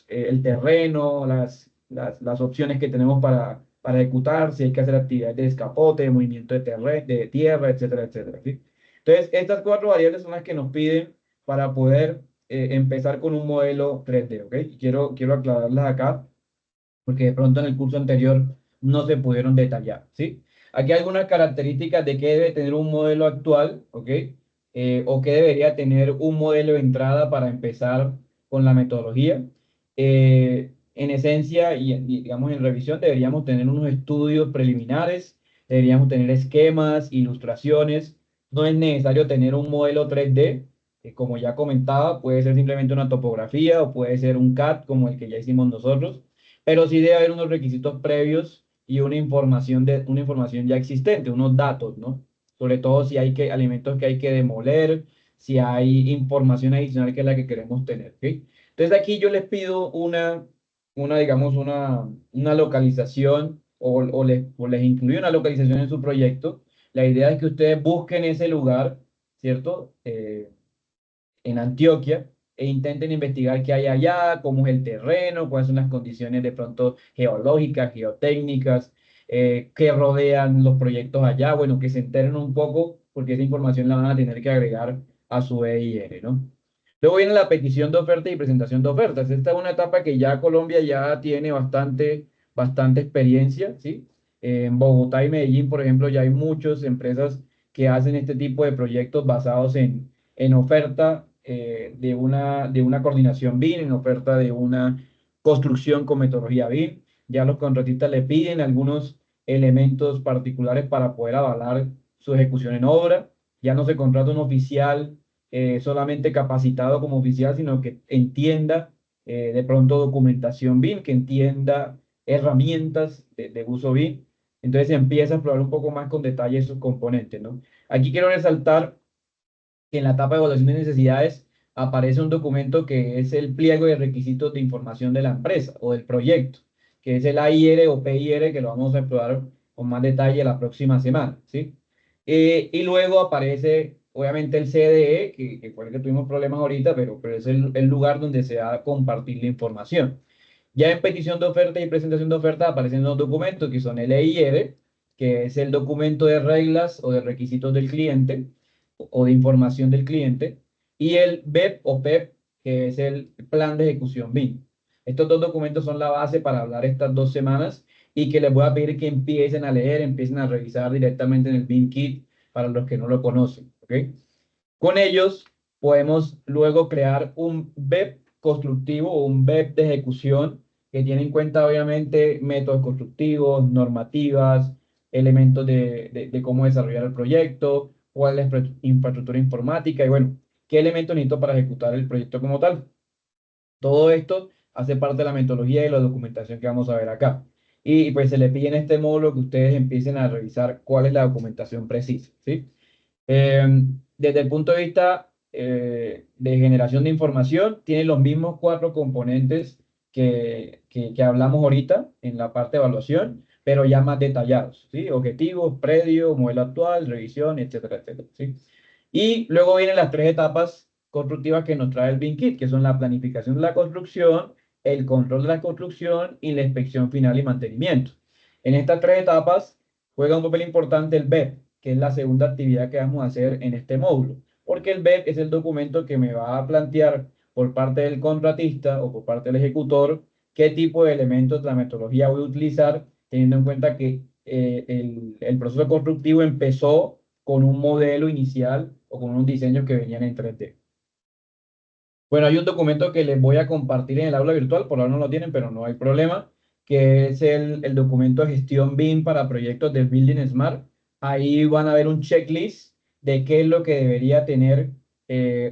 el terreno, las opciones que tenemos para ejecutar, si hay que hacer actividades de escapote, de movimiento de tierra, etcétera, etcétera, ¿sí? Entonces, estas 4 variables son las que nos piden para poder empezar con un modelo 3D, ¿ok? Y quiero aclararlas acá, porque de pronto en el curso anterior no se pudieron detallar, ¿sí? Aquí hay algunas características de qué debe tener un modelo actual, ¿ok? O qué debería tener un modelo de entrada para empezar con la metodología. En esencia y digamos en revisión deberíamos tener unos estudios preliminares, deberíamos tener esquemas, ilustraciones. No es necesario tener un modelo 3D, como ya comentaba, puede ser simplemente una topografía o puede ser un CAD como el que ya hicimos nosotros, pero sí debe haber unos requisitos previos y una información ya existente, unos datos, ¿no? Sobre todo si hay alimentos que hay que demoler, si hay información adicional que es la que queremos tener, ¿ok? Entonces aquí yo les pido digamos, una localización o les incluyo una localización en su proyecto. La idea es que ustedes busquen ese lugar, ¿cierto? En Antioquia e intenten investigar qué hay allá, cómo es el terreno, cuáles son las condiciones de pronto geológicas, geotécnicas, que rodean los proyectos allá, bueno, que se enteren un poco, porque esa información la van a tener que agregar a su EIN, ¿no? Luego viene la petición de oferta y presentación de ofertas. Esta es una etapa que ya Colombia ya tiene bastante experiencia, ¿sí? En Bogotá y Medellín, por ejemplo, ya hay muchas empresas que hacen este tipo de proyectos basados en oferta de una coordinación BIM, en oferta de una construcción con metodología BIM. Ya los contratistas le piden algunos elementos particulares para poder avalar su ejecución en obra. Ya no se contrata un oficial solamente capacitado como oficial, sino que entienda de pronto documentación BIM, que entienda herramientas de uso BIM. Entonces se empieza a explorar un poco más con detalle esos componentes, ¿no? Aquí quiero resaltar que en la etapa de evaluación de necesidades aparece un documento que es el pliego de requisitos de información de la empresa o del proyecto, que es el AIR o PIR, que lo vamos a explorar con más detalle la próxima semana, ¿sí? Y luego aparece, obviamente, el CDE, que fue el que tuvimos problemas ahorita, pero es el lugar donde se va a compartir la información. Ya en petición de oferta y presentación de oferta aparecen dos documentos que son el EIR, que es el documento de reglas o de requisitos del cliente o de información del cliente, y el BEP o PEP, que es el plan de ejecución BIM. Estos dos documentos son la base para hablar estas 2 semanas y que les voy a pedir que empiecen a leer, empiecen a revisar directamente en el BIM Kit para los que no lo conocen, ¿ok? Con ellos podemos luego crear un BEP constructivo o un BEP de ejecución que tiene en cuenta obviamente métodos constructivos, normativas, elementos de cómo desarrollar el proyecto, cuál es la infraestructura informática y bueno, qué elementos necesito para ejecutar el proyecto como tal. Todo esto hace parte de la metodología y la documentación que vamos a ver acá. Y pues se le pide en este módulo que ustedes empiecen a revisar cuál es la documentación precisa, ¿sí? Desde el punto de vista de generación de información, tiene los mismos 4 componentes que hablamos ahorita en la parte de evaluación, pero ya más detallados, ¿sí? Objetivos, predio, modelo actual, revisión, etcétera, etcétera, ¿sí? Y luego vienen las 3 etapas constructivas que nos trae el BIM Kit, que son la planificación de la construcción, el control de la construcción y la inspección final y mantenimiento. En estas 3 etapas juega un papel importante el BEP, que es la segunda actividad que vamos a hacer en este módulo, porque el BEP es el documento que me va a plantear por parte del contratista o por parte del ejecutor qué tipo de elementos de la metodología voy a utilizar, teniendo en cuenta que el proceso constructivo empezó con un modelo inicial o con unos diseños que venían en 3D. Bueno, hay un documento que les voy a compartir en el aula virtual, por ahora no lo tienen, pero no hay problema, que es el documento de gestión BIM para proyectos del Building Smart. Ahí van a ver un checklist de qué es lo que debería tener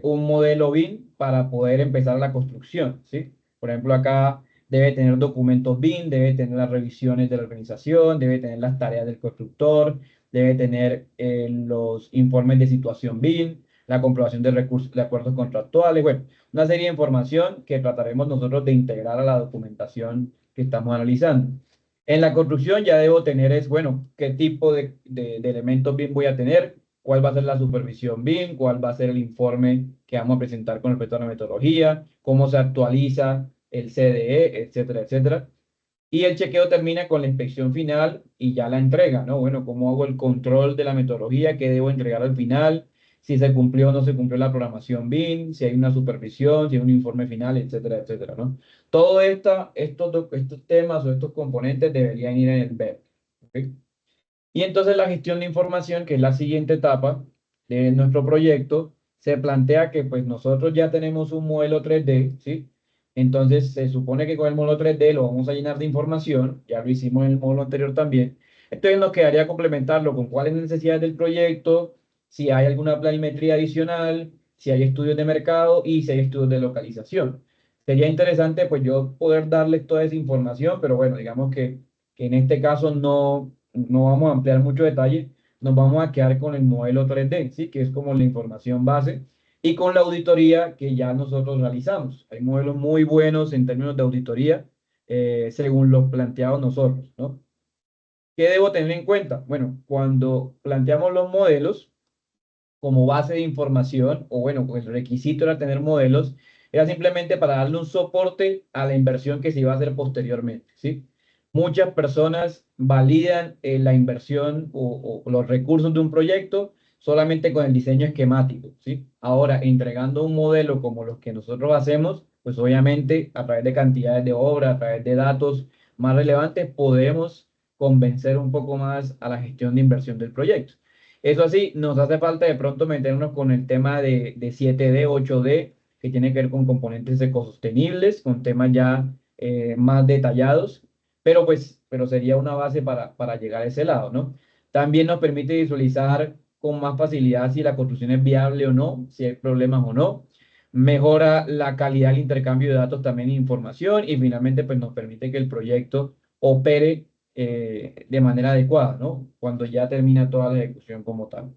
un modelo BIM para poder empezar la construcción, ¿sí? Por ejemplo, acá debe tener documentos BIM, debe tener las revisiones de la organización, debe tener las tareas del constructor, debe tener los informes de situación BIM, la comprobación de recursos, de acuerdos contractuales, bueno, una serie de información que trataremos nosotros de integrar a la documentación que estamos analizando. En la construcción ya debo tener bueno, qué tipo de elementos BIM voy a tener, cuál va a ser la supervisión BIM, cuál va a ser el informe que vamos a presentar con respecto a la metodología, cómo se actualiza el CDE, etcétera, etcétera. Y el chequeo termina con la inspección final y ya la entrega, ¿no? Bueno, cómo hago el control de la metodología, qué debo entregar al final, si se cumplió o no se cumplió la programación BIM, si hay una supervisión, si hay un informe final, etcétera, etcétera, ¿no? Todos estos temas o estos componentes deberían ir en el BEP, ¿ok? Y entonces la gestión de información, que es la siguiente etapa de nuestro proyecto, se plantea que pues nosotros ya tenemos un modelo 3D, ¿sí? Entonces se supone que con el modelo 3D lo vamos a llenar de información, ya lo hicimos en el módulo anterior también. Entonces nos quedaría complementarlo con cuáles necesidades del proyecto, si hay alguna planimetría adicional, si hay estudios de mercado y si hay estudios de localización. Sería interesante pues yo poder darles toda esa información, pero bueno, digamos que en este caso no vamos a ampliar mucho detalle, nos vamos a quedar con el modelo 3D, ¿sí? Que es como la información base, y con la auditoría que ya nosotros realizamos. Hay modelos muy buenos en términos de auditoría, según lo planteado nosotros, ¿no? ¿Qué debo tener en cuenta? Bueno, cuando planteamos los modelos como base de información, o bueno, el requisito era tener modelos, era simplemente para darle un soporte a la inversión que se iba a hacer posteriormente, ¿sí? Muchas personas validan la inversión o los recursos de un proyecto solamente con el diseño esquemático, ¿sí? Ahora, entregando un modelo como los que nosotros hacemos, pues obviamente a través de cantidades de obra, a través de datos más relevantes, podemos convencer un poco más a la gestión de inversión del proyecto. Eso así, nos hace falta de pronto meternos con el tema de 7D, 8D, que tiene que ver con componentes ecosostenibles, con temas ya más detallados, pero sería una base para llegar a ese lado, ¿no? También nos permite visualizar con más facilidad si la construcción es viable o no, si hay problemas o no. Mejora la calidad del intercambio de datos también e información y finalmente pues nos permite que el proyecto opere de manera adecuada, ¿no? Cuando ya termina toda la ejecución como tal.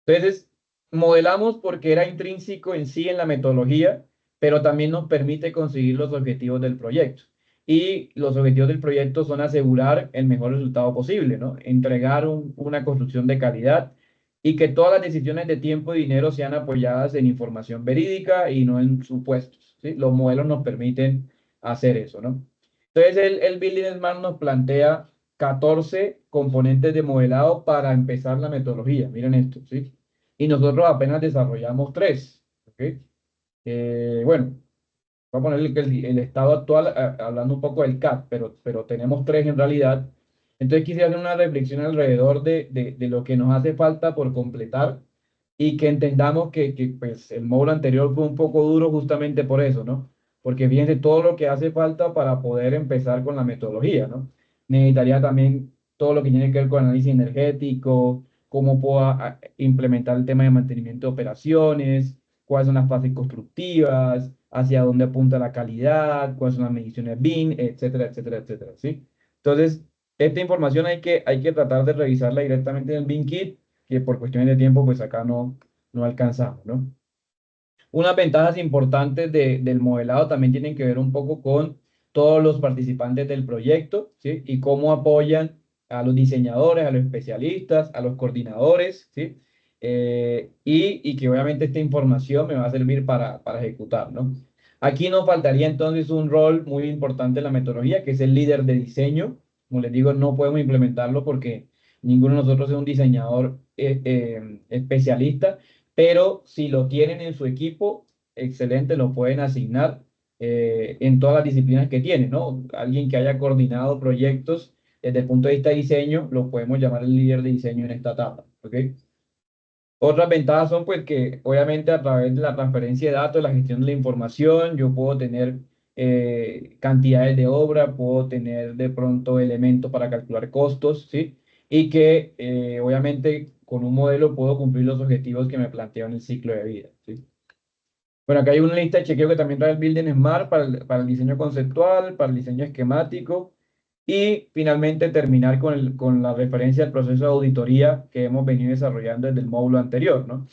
Entonces, modelamos porque era intrínseco en sí en la metodología, pero también nos permite conseguir los objetivos del proyecto. Y los objetivos del proyecto son asegurar el mejor resultado posible, ¿no? Entregar una construcción de calidad y que todas las decisiones de tiempo y dinero sean apoyadas en información verídica y no en supuestos, ¿sí? Los modelos nos permiten hacer eso, ¿no? Entonces, el Building Smart nos plantea 14 componentes de modelado para empezar la metodología. Miren esto, ¿sí? Y nosotros apenas desarrollamos 3, ¿ok? Bueno, voy a poner el estado actual, hablando un poco del CAD, pero tenemos 3 en realidad. Entonces quisiera hacer una reflexión alrededor de lo que nos hace falta por completar y que entendamos que pues, el módulo anterior fue un poco duro justamente por eso, ¿no? Porque fíjense todo lo que hace falta para poder empezar con la metodología, ¿no? Necesitaría también todo lo que tiene que ver con análisis energético, cómo puedo implementar el tema de mantenimiento de operaciones, cuáles son las fases constructivas, hacia dónde apunta la calidad, cuáles son las mediciones BIM, etcétera, etcétera, etcétera, ¿sí? Entonces, esta información hay que tratar de revisarla directamente en el BIM Kit, que por cuestiones de tiempo, pues acá no alcanzamos, ¿no? Unas ventajas importantes del modelado también tienen que ver un poco con todos los participantes del proyecto, ¿sí? Y cómo apoyan a los diseñadores, a los especialistas, a los coordinadores, ¿sí? Y que obviamente esta información me va a servir para ejecutar, ¿no? Aquí nos faltaría entonces un rol muy importante en la metodología, que es el líder de diseño. Como les digo, no podemos implementarlo porque ninguno de nosotros es un diseñador especialista, pero si lo tienen en su equipo, excelente, lo pueden asignar en todas las disciplinas que tienen, ¿no? Alguien que haya coordinado proyectos desde el punto de vista de diseño, lo podemos llamar el líder de diseño en esta etapa, ¿ok? Otras ventajas son pues que obviamente a través de la transferencia de datos, la gestión de la información, yo puedo tener cantidades de obra, puedo tener de pronto elementos para calcular costos, ¿sí? Y que obviamente con un modelo puedo cumplir los objetivos que me planteo en el ciclo de vida, ¿sí? Bueno, acá hay una lista de chequeo que también trae el Building Smart para el diseño conceptual, para el diseño esquemático y finalmente terminar con la referencia al proceso de auditoría que hemos venido desarrollando desde el módulo anterior, ¿no?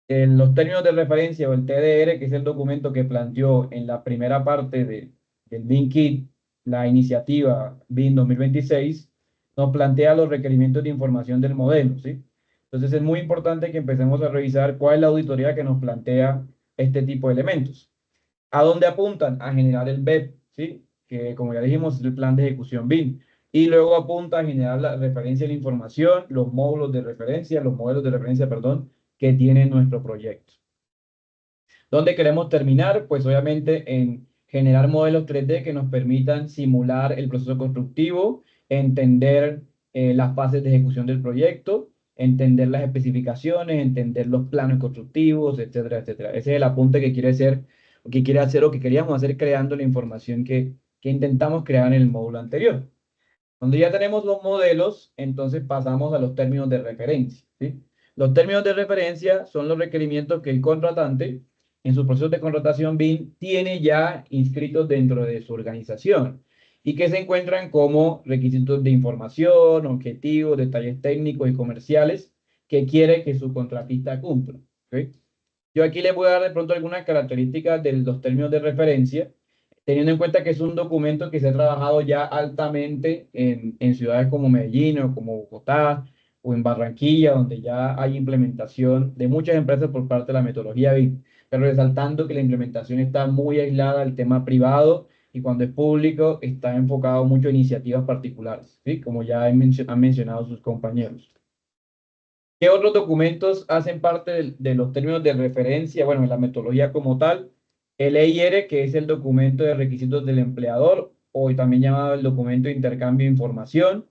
Los términos de referencia o el TDR, que es el documento que planteó en la primera parte del BIM Kit, la iniciativa BIM 2026, nos plantea los requerimientos de información del modelo, ¿sí? Entonces es muy importante que empecemos a revisar cuál es la auditoría que nos plantea este tipo de elementos. ¿A dónde apuntan? A generar el BEP, ¿sí? Que como ya dijimos es el plan de ejecución BIM. Y luego apunta a generar la referencia de la información, los módulos de referencia, los modelos de referencia, perdón, que tiene nuestro proyecto. ¿Dónde queremos terminar? Pues obviamente en generar modelos 3D que nos permitan simular el proceso constructivo, entender las fases de ejecución del proyecto, entender las especificaciones, entender los planos constructivos, etcétera, etcétera. Ese es el apunte que quiere hacer o que queríamos hacer creando la información que intentamos crear en el módulo anterior. Cuando ya tenemos los modelos, entonces pasamos a los términos de referencia, ¿sí? Los términos de referencia son los requerimientos que el contratante, en su proceso de contratación BIM, tiene ya inscritos dentro de su organización y que se encuentran como requisitos de información, objetivos, detalles técnicos y comerciales que quiere que su contratista cumpla, ¿ok? Yo aquí les voy a dar de pronto algunas características de los términos de referencia, teniendo en cuenta que es un documento que se ha trabajado ya altamente en ciudades como Medellín o como Bogotá o en Barranquilla, donde ya hay implementación de muchas empresas por parte de la metodología BIM, pero resaltando que la implementación está muy aislada al tema privado y cuando es público está enfocado mucho en iniciativas particulares, ¿sí? Como ya han mencionado sus compañeros. ¿Qué otros documentos hacen parte de los términos de referencia? Bueno, en la metodología como tal, el EIR, que es el documento de requisitos del empleador, o también llamado el documento de intercambio de información.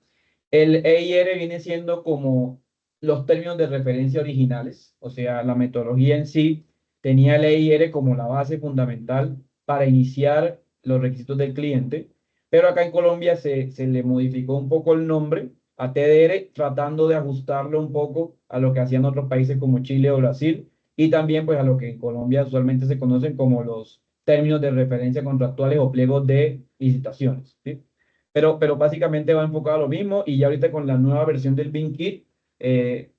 El EIR viene siendo como los términos de referencia originales, o sea, la metodología en sí tenía el EIR como la base fundamental para iniciar los requisitos del cliente, pero acá en Colombia se le modificó un poco el nombre a TDR, tratando de ajustarlo un poco a lo que hacían otros países como Chile o Brasil, y también pues a lo que en Colombia usualmente se conocen como los términos de referencia contractuales o pliegos de licitaciones, ¿sí? Pero básicamente va enfocado a lo mismo y ya ahorita con la nueva versión del BIM Kit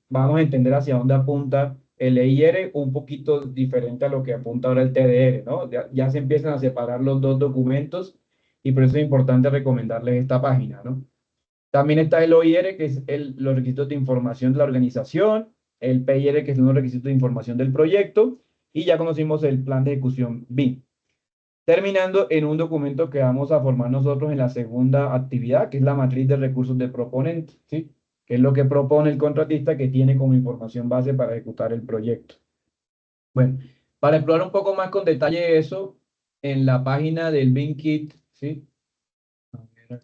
vamos a entender hacia dónde apunta el EIR, un poquito diferente a lo que apunta ahora el TDR, ¿no? Ya se empiezan a separar los dos documentos y por eso es importante recomendarles esta página, ¿no? También está el OIR, que es los requisitos de información de la organización, el PIR, que son los requisitos de información del proyecto, y ya conocimos el plan de ejecución BIM. Terminando en un documento que vamos a formar nosotros en la segunda actividad, que es la matriz de recursos del proponente, ¿sí? Que es lo que propone el contratista que tiene como información base para ejecutar el proyecto. Bueno, para explorar un poco más con detalle eso, en la página del BIM Kit, ¿sí? A ver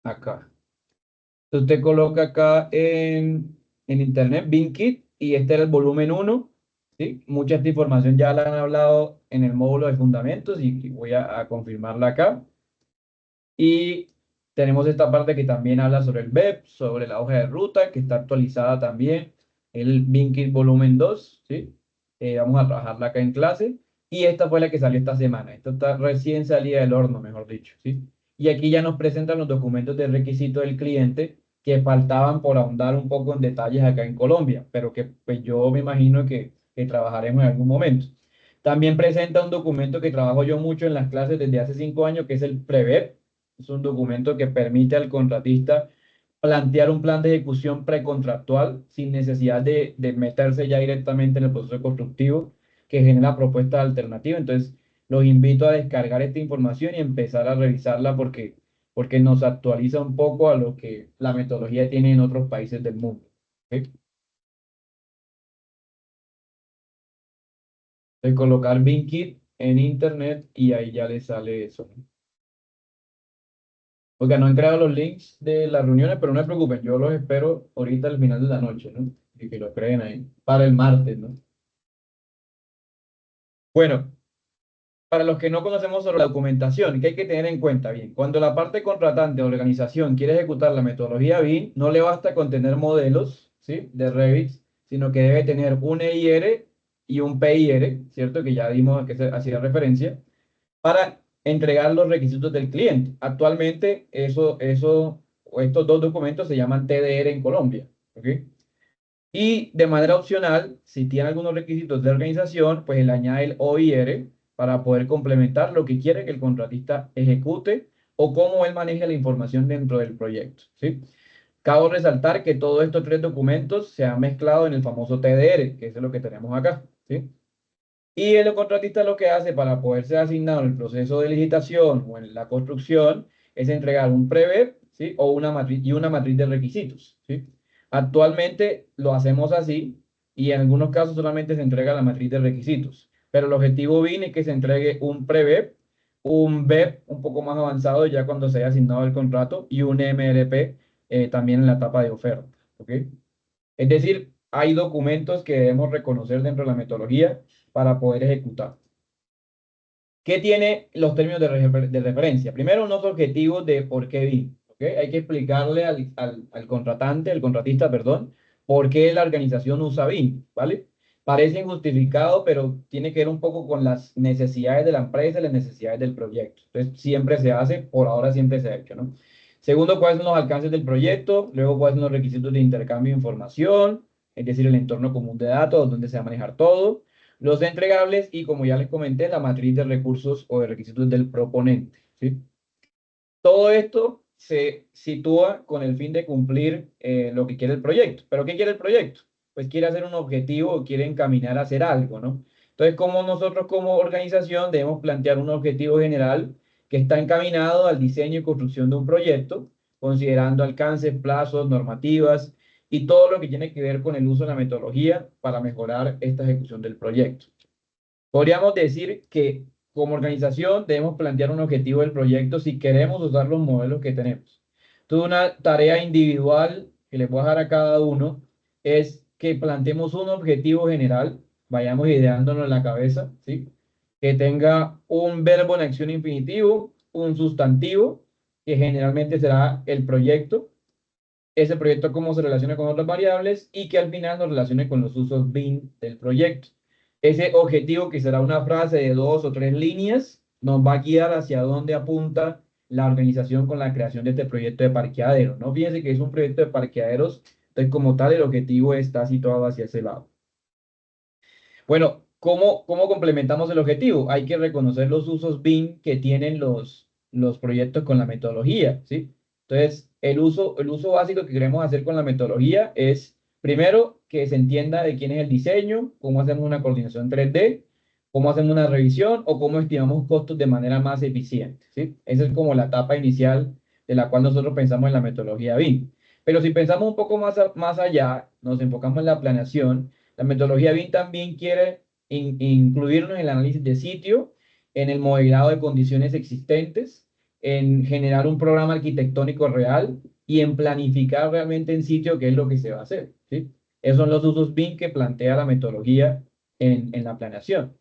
acá. Usted coloca acá en internet BIM Kit y este era el volumen 1, ¿sí? Mucha de esta información ya la han hablado en el módulo de fundamentos y voy a confirmarla acá. Y tenemos esta parte que también habla sobre el BEP, sobre la hoja de ruta, que está actualizada también, el BIM Kit volumen 2, ¿sí? Vamos a trabajarla acá en clase. Y esta fue la que salió esta semana. Esta está recién salida del horno, mejor dicho, ¿sí? Y aquí ya nos presentan los documentos de requisito del cliente que faltaban por ahondar un poco en detalles acá en Colombia, pero que pues, yo me imagino que trabajaremos en algún momento. También presenta un documento que trabajo yo mucho en las clases desde hace 5 años, que es el PREVEP. Es un documento que permite al contratista plantear un plan de ejecución precontractual sin necesidad de meterse ya directamente en el proceso constructivo, que genera propuestas alternativas. Entonces, los invito a descargar esta información y empezar a revisarla porque nos actualiza un poco a lo que la metodología tiene en otros países del mundo. ¿Ok? De colocar BIM Kit en internet y ahí ya le sale eso, ¿no? Porque no han creado los links de las reuniones, pero no se preocupen, yo los espero ahorita al final de la noche, ¿no? Y que lo creen ahí para el martes, ¿no? Bueno, para los que no conocemos sobre la documentación, ¿qué hay que tener en cuenta? Bien, cuando la parte contratante o organización quiere ejecutar la metodología BIM, no le basta con tener modelos, ¿sí? De Revit, sino que debe tener un EIR y un PIR, ¿cierto? Que ya dimos a qué se hacía referencia, para entregar los requisitos del cliente. Actualmente, estos dos documentos se llaman TDR en Colombia, ¿ok? Y de manera opcional, si tiene algunos requisitos de organización, pues él añade el OIR para poder complementar lo que quiere que el contratista ejecute o cómo él maneja la información dentro del proyecto, ¿sí? Cabe resaltar que todos estos tres documentos se han mezclado en el famoso TDR, que es lo que tenemos acá, ¿sí? Y el contratista lo que hace para poder ser asignado en el proceso de licitación o en la construcción es entregar un pre-BEP, ¿sí? O una matriz de requisitos, ¿sí? Actualmente lo hacemos así y en algunos casos solamente se entrega la matriz de requisitos, pero el objetivo BIM es que se entregue un pre-BEP, un BEP un poco más avanzado ya cuando se haya asignado el contrato y un MRP también en la etapa de oferta, ¿ok? Es decir, hay documentos que debemos reconocer dentro de la metodología para poder ejecutar. ¿Qué tiene los términos de referencia? Primero, unos objetivos de por qué BIM. ¿Okay? Hay que explicarle al contratista, perdón, por qué la organización usa BIM, ¿vale? Parece injustificado, pero tiene que ver un poco con las necesidades de la empresa y las necesidades del proyecto. Entonces, siempre se hace, por ahora siempre se ha hecho, ¿no? Segundo, cuáles son los alcances del proyecto. Luego, cuáles son los requisitos de intercambio de información, es decir, el entorno común de datos, donde se va a manejar todo, los entregables y, como ya les comenté, la matriz de recursos o de requisitos del proponente, ¿sí? Todo esto se sitúa con el fin de cumplir lo que quiere el proyecto. ¿Pero qué quiere el proyecto? Pues quiere hacer un objetivo o quiere encaminar a hacer algo, ¿no? Entonces, como nosotros como organización debemos plantear un objetivo general que está encaminado al diseño y construcción de un proyecto, considerando alcances, plazos, normativas y todo lo que tiene que ver con el uso de la metodología para mejorar esta ejecución del proyecto. Podríamos decir que como organización debemos plantear un objetivo del proyecto si queremos usar los modelos que tenemos. Entonces, una tarea individual que les voy a dejar a cada uno es que planteemos un objetivo general, vayamos ideándonos en la cabeza, ¿sí? Que tenga un verbo en acción infinitivo, un sustantivo, que generalmente será el proyecto, ese proyecto cómo se relaciona con otras variables y que al final nos relacione con los usos BIM del proyecto. Ese objetivo, que será una frase de 2 o 3 líneas, nos va a guiar hacia dónde apunta la organización con la creación de este proyecto de parqueadero. No fíjense que es un proyecto de parqueaderos, entonces como tal el objetivo está situado hacia ese lado. Bueno, ¿cómo complementamos el objetivo? Hay que reconocer los usos BIM que tienen los proyectos con la metodología, ¿sí? Entonces, el uso básico que queremos hacer con la metodología es, primero, que se entienda de quién es el diseño, cómo hacemos una coordinación 3D, cómo hacemos una revisión o cómo estimamos costos de manera más eficiente, ¿sí? Esa es como la etapa inicial de la cual nosotros pensamos en la metodología BIM. Pero si pensamos un poco más allá, nos enfocamos en la planeación. La metodología BIM también quiere incluirnos en el análisis de sitio, en el modelado de condiciones existentes, en generar un programa arquitectónico real y en planificar realmente en sitio qué es lo que se va a hacer, ¿sí? Esos son los usos BIM que plantea la metodología en la planeación.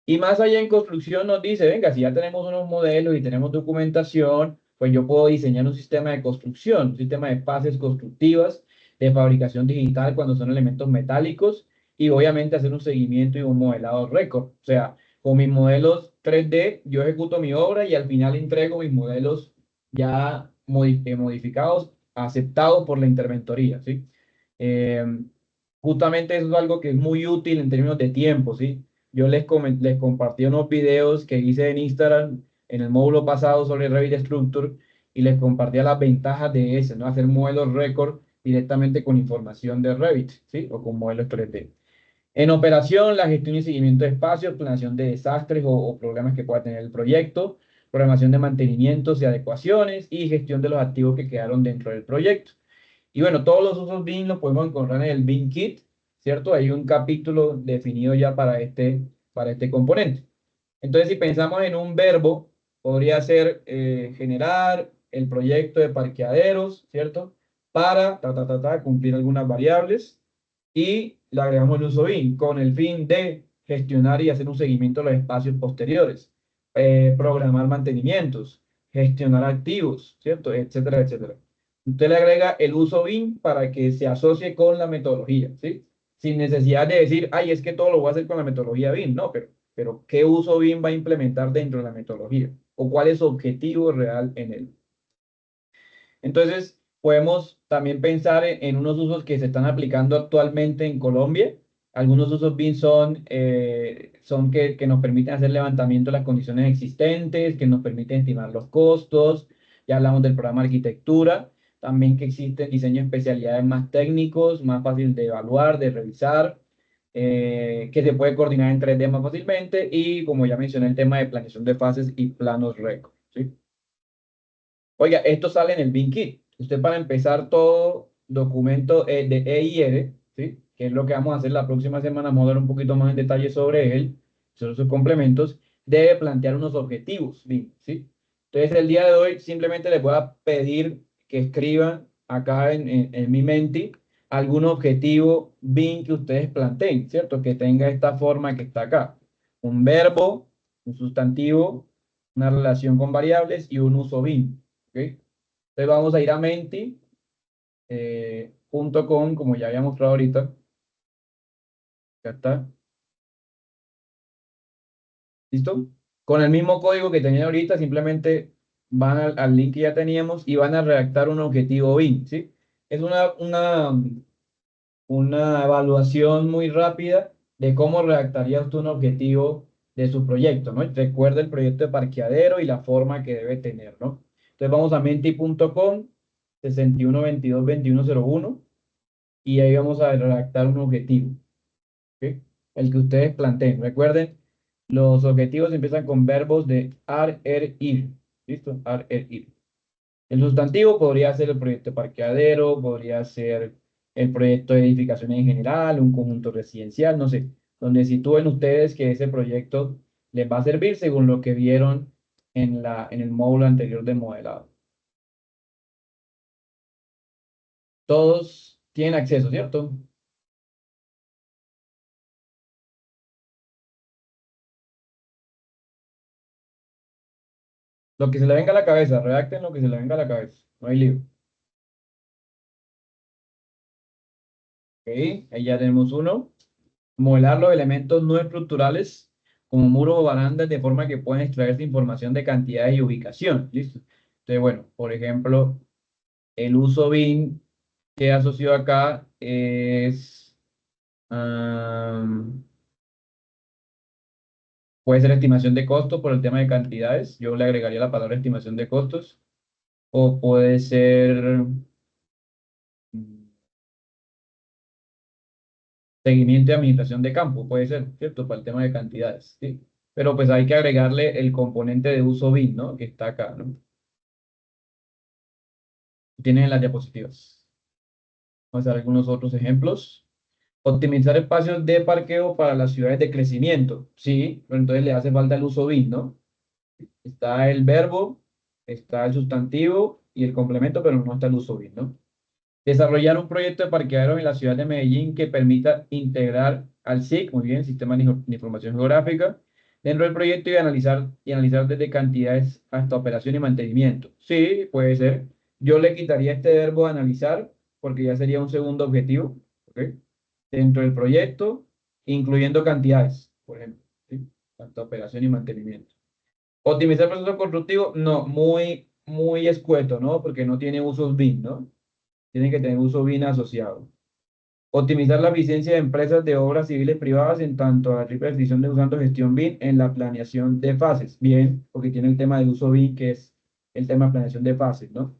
Y más allá en construcción nos dice, venga, si ya tenemos unos modelos y tenemos documentación, pues yo puedo diseñar un sistema de construcción, un sistema de fases constructivas, de fabricación digital cuando son elementos metálicos y obviamente hacer un seguimiento y un modelado récord. O sea, con mis modelos 3D yo ejecuto mi obra y al final entrego mis modelos ya modificados, aceptados por la interventoría, ¿sí? Eh, Justamente eso es algo que es muy útil en términos de tiempo, ¿sí? Yo les compartí unos videos que hice en Instagram en el módulo pasado sobre Revit Structure y les compartía las ventajas de ese, ¿no? Hacer modelos récord directamente con información de Revit, ¿sí? O con modelos 3D. En operación, la gestión y seguimiento de espacios, planeación de desastres o problemas que pueda tener el proyecto, programación de mantenimientos y adecuaciones y gestión de los activos que quedaron dentro del proyecto. Y bueno, todos los usos BIM los podemos encontrar en el BIM Kit, ¿cierto? Hay un capítulo definido ya para este componente. Entonces, si pensamos en un verbo, podría ser generar el proyecto de parqueaderos, ¿cierto? Para cumplir algunas variables y le agregamos el uso BIM con el fin de gestionar y hacer un seguimiento de los espacios posteriores, programar mantenimientos, gestionar activos, ¿cierto? Etcétera, etcétera. Usted le agrega el uso BIM para que se asocie con la metodología, ¿sí? sin necesidad de decir, ay, es que todo lo voy a hacer con la metodología BIM. No, pero ¿qué uso BIM va a implementar dentro de la metodología? ¿O cuál es su objetivo real en él? Entonces, podemos también pensar en unos usos que se están aplicando actualmente en Colombia. Algunos usos BIM son que nos permiten hacer levantamiento de las condiciones existentes, que nos permiten estimar los costos. Ya hablamos del programa de arquitectura. También que existen diseño de especialidades más técnicos, más fácil de evaluar, de revisar, que se puede coordinar en 3D más fácilmente. Y como ya mencioné, el tema de planeación de fases y planos RECO, ¿sí? Oiga, esto sale en el BIM Kit. Usted, para empezar todo documento de EIR, ¿sí? Que es lo que vamos a hacer la próxima semana, vamos a dar un poquito más en detalle sobre él, sobre sus complementos, debe plantear unos objetivos BIM, ¿sí? Entonces, el día de hoy simplemente les voy a pedir que escriban acá en mi Menti algún objetivo BIM que ustedes planteen, ¿cierto? Que tenga esta forma que está acá. Un verbo, un sustantivo, una relación con variables y un uso BIM. ¿Ok? Entonces vamos a ir a menti.com, como ya había mostrado ahorita. Ya está. ¿Listo? Con el mismo código que tenía ahorita, simplemente van al link que ya teníamos y van a redactar un objetivo BIM, ¿sí? Es una evaluación muy rápida de cómo redactaría usted un objetivo de su proyecto, ¿no? Recuerda el proyecto de parqueadero y la forma que debe tener, ¿no? Entonces vamos a menti.com 61222101 y ahí vamos a redactar un objetivo, ¿ok? El que ustedes planteen. Recuerden, los objetivos empiezan con verbos de ar, er, ir. ¿Listo? Ar, er, ir. El sustantivo podría ser el proyecto de parqueadero, podría ser el proyecto de edificación en general, un conjunto residencial, no sé, donde sitúen ustedes que ese proyecto les va a servir según lo que vieron en el módulo anterior de modelado. Todos tienen acceso, ¿cierto? Lo que se le venga a la cabeza, redacten lo que se le venga a la cabeza, no hay lío. Ok, ahí ya tenemos uno. Modelar los elementos no estructurales como muros o barandas de forma que puedan extraerse información de cantidades y ubicación. ¿Listo? Entonces, bueno, por ejemplo, el uso BIM que asoció acá es, puede ser estimación de costos por el tema de cantidades. Yo le agregaría la palabra estimación de costos. O puede ser seguimiento y administración de campo, puede ser, ¿cierto? Para el tema de cantidades, ¿sí? Pero pues hay que agregarle el componente de uso BIM, ¿no? Que está acá, ¿no? Tienen en las diapositivas. Vamos a ver algunos otros ejemplos. Optimizar espacios de parqueo para las ciudades de crecimiento. Sí, pero entonces le hace falta el uso BIM, ¿no? Está el verbo, está el sustantivo y el complemento, pero no está el uso BIM, ¿no? Desarrollar un proyecto de parqueadero en la ciudad de Medellín que permita integrar al SIG, muy bien, Sistema de Información Geográfica, dentro del proyecto y analizar desde cantidades hasta operación y mantenimiento. Sí, puede ser. Yo le quitaría este verbo analizar porque ya sería un segundo objetivo, ¿ok? Dentro del proyecto, incluyendo cantidades, por ejemplo, ¿sí? Hasta operación y mantenimiento. Optimizar el proceso constructivo, no, muy escueto, ¿no? Porque no tiene usos BIM, ¿no? Tienen que tener uso BIM asociado. Optimizar la eficiencia de empresas de obras civiles privadas en tanto a la triple decisión de usando gestión BIM en la planeación de fases. Bien, porque tiene el tema de uso BIM, que es el tema de planeación de fases, ¿no?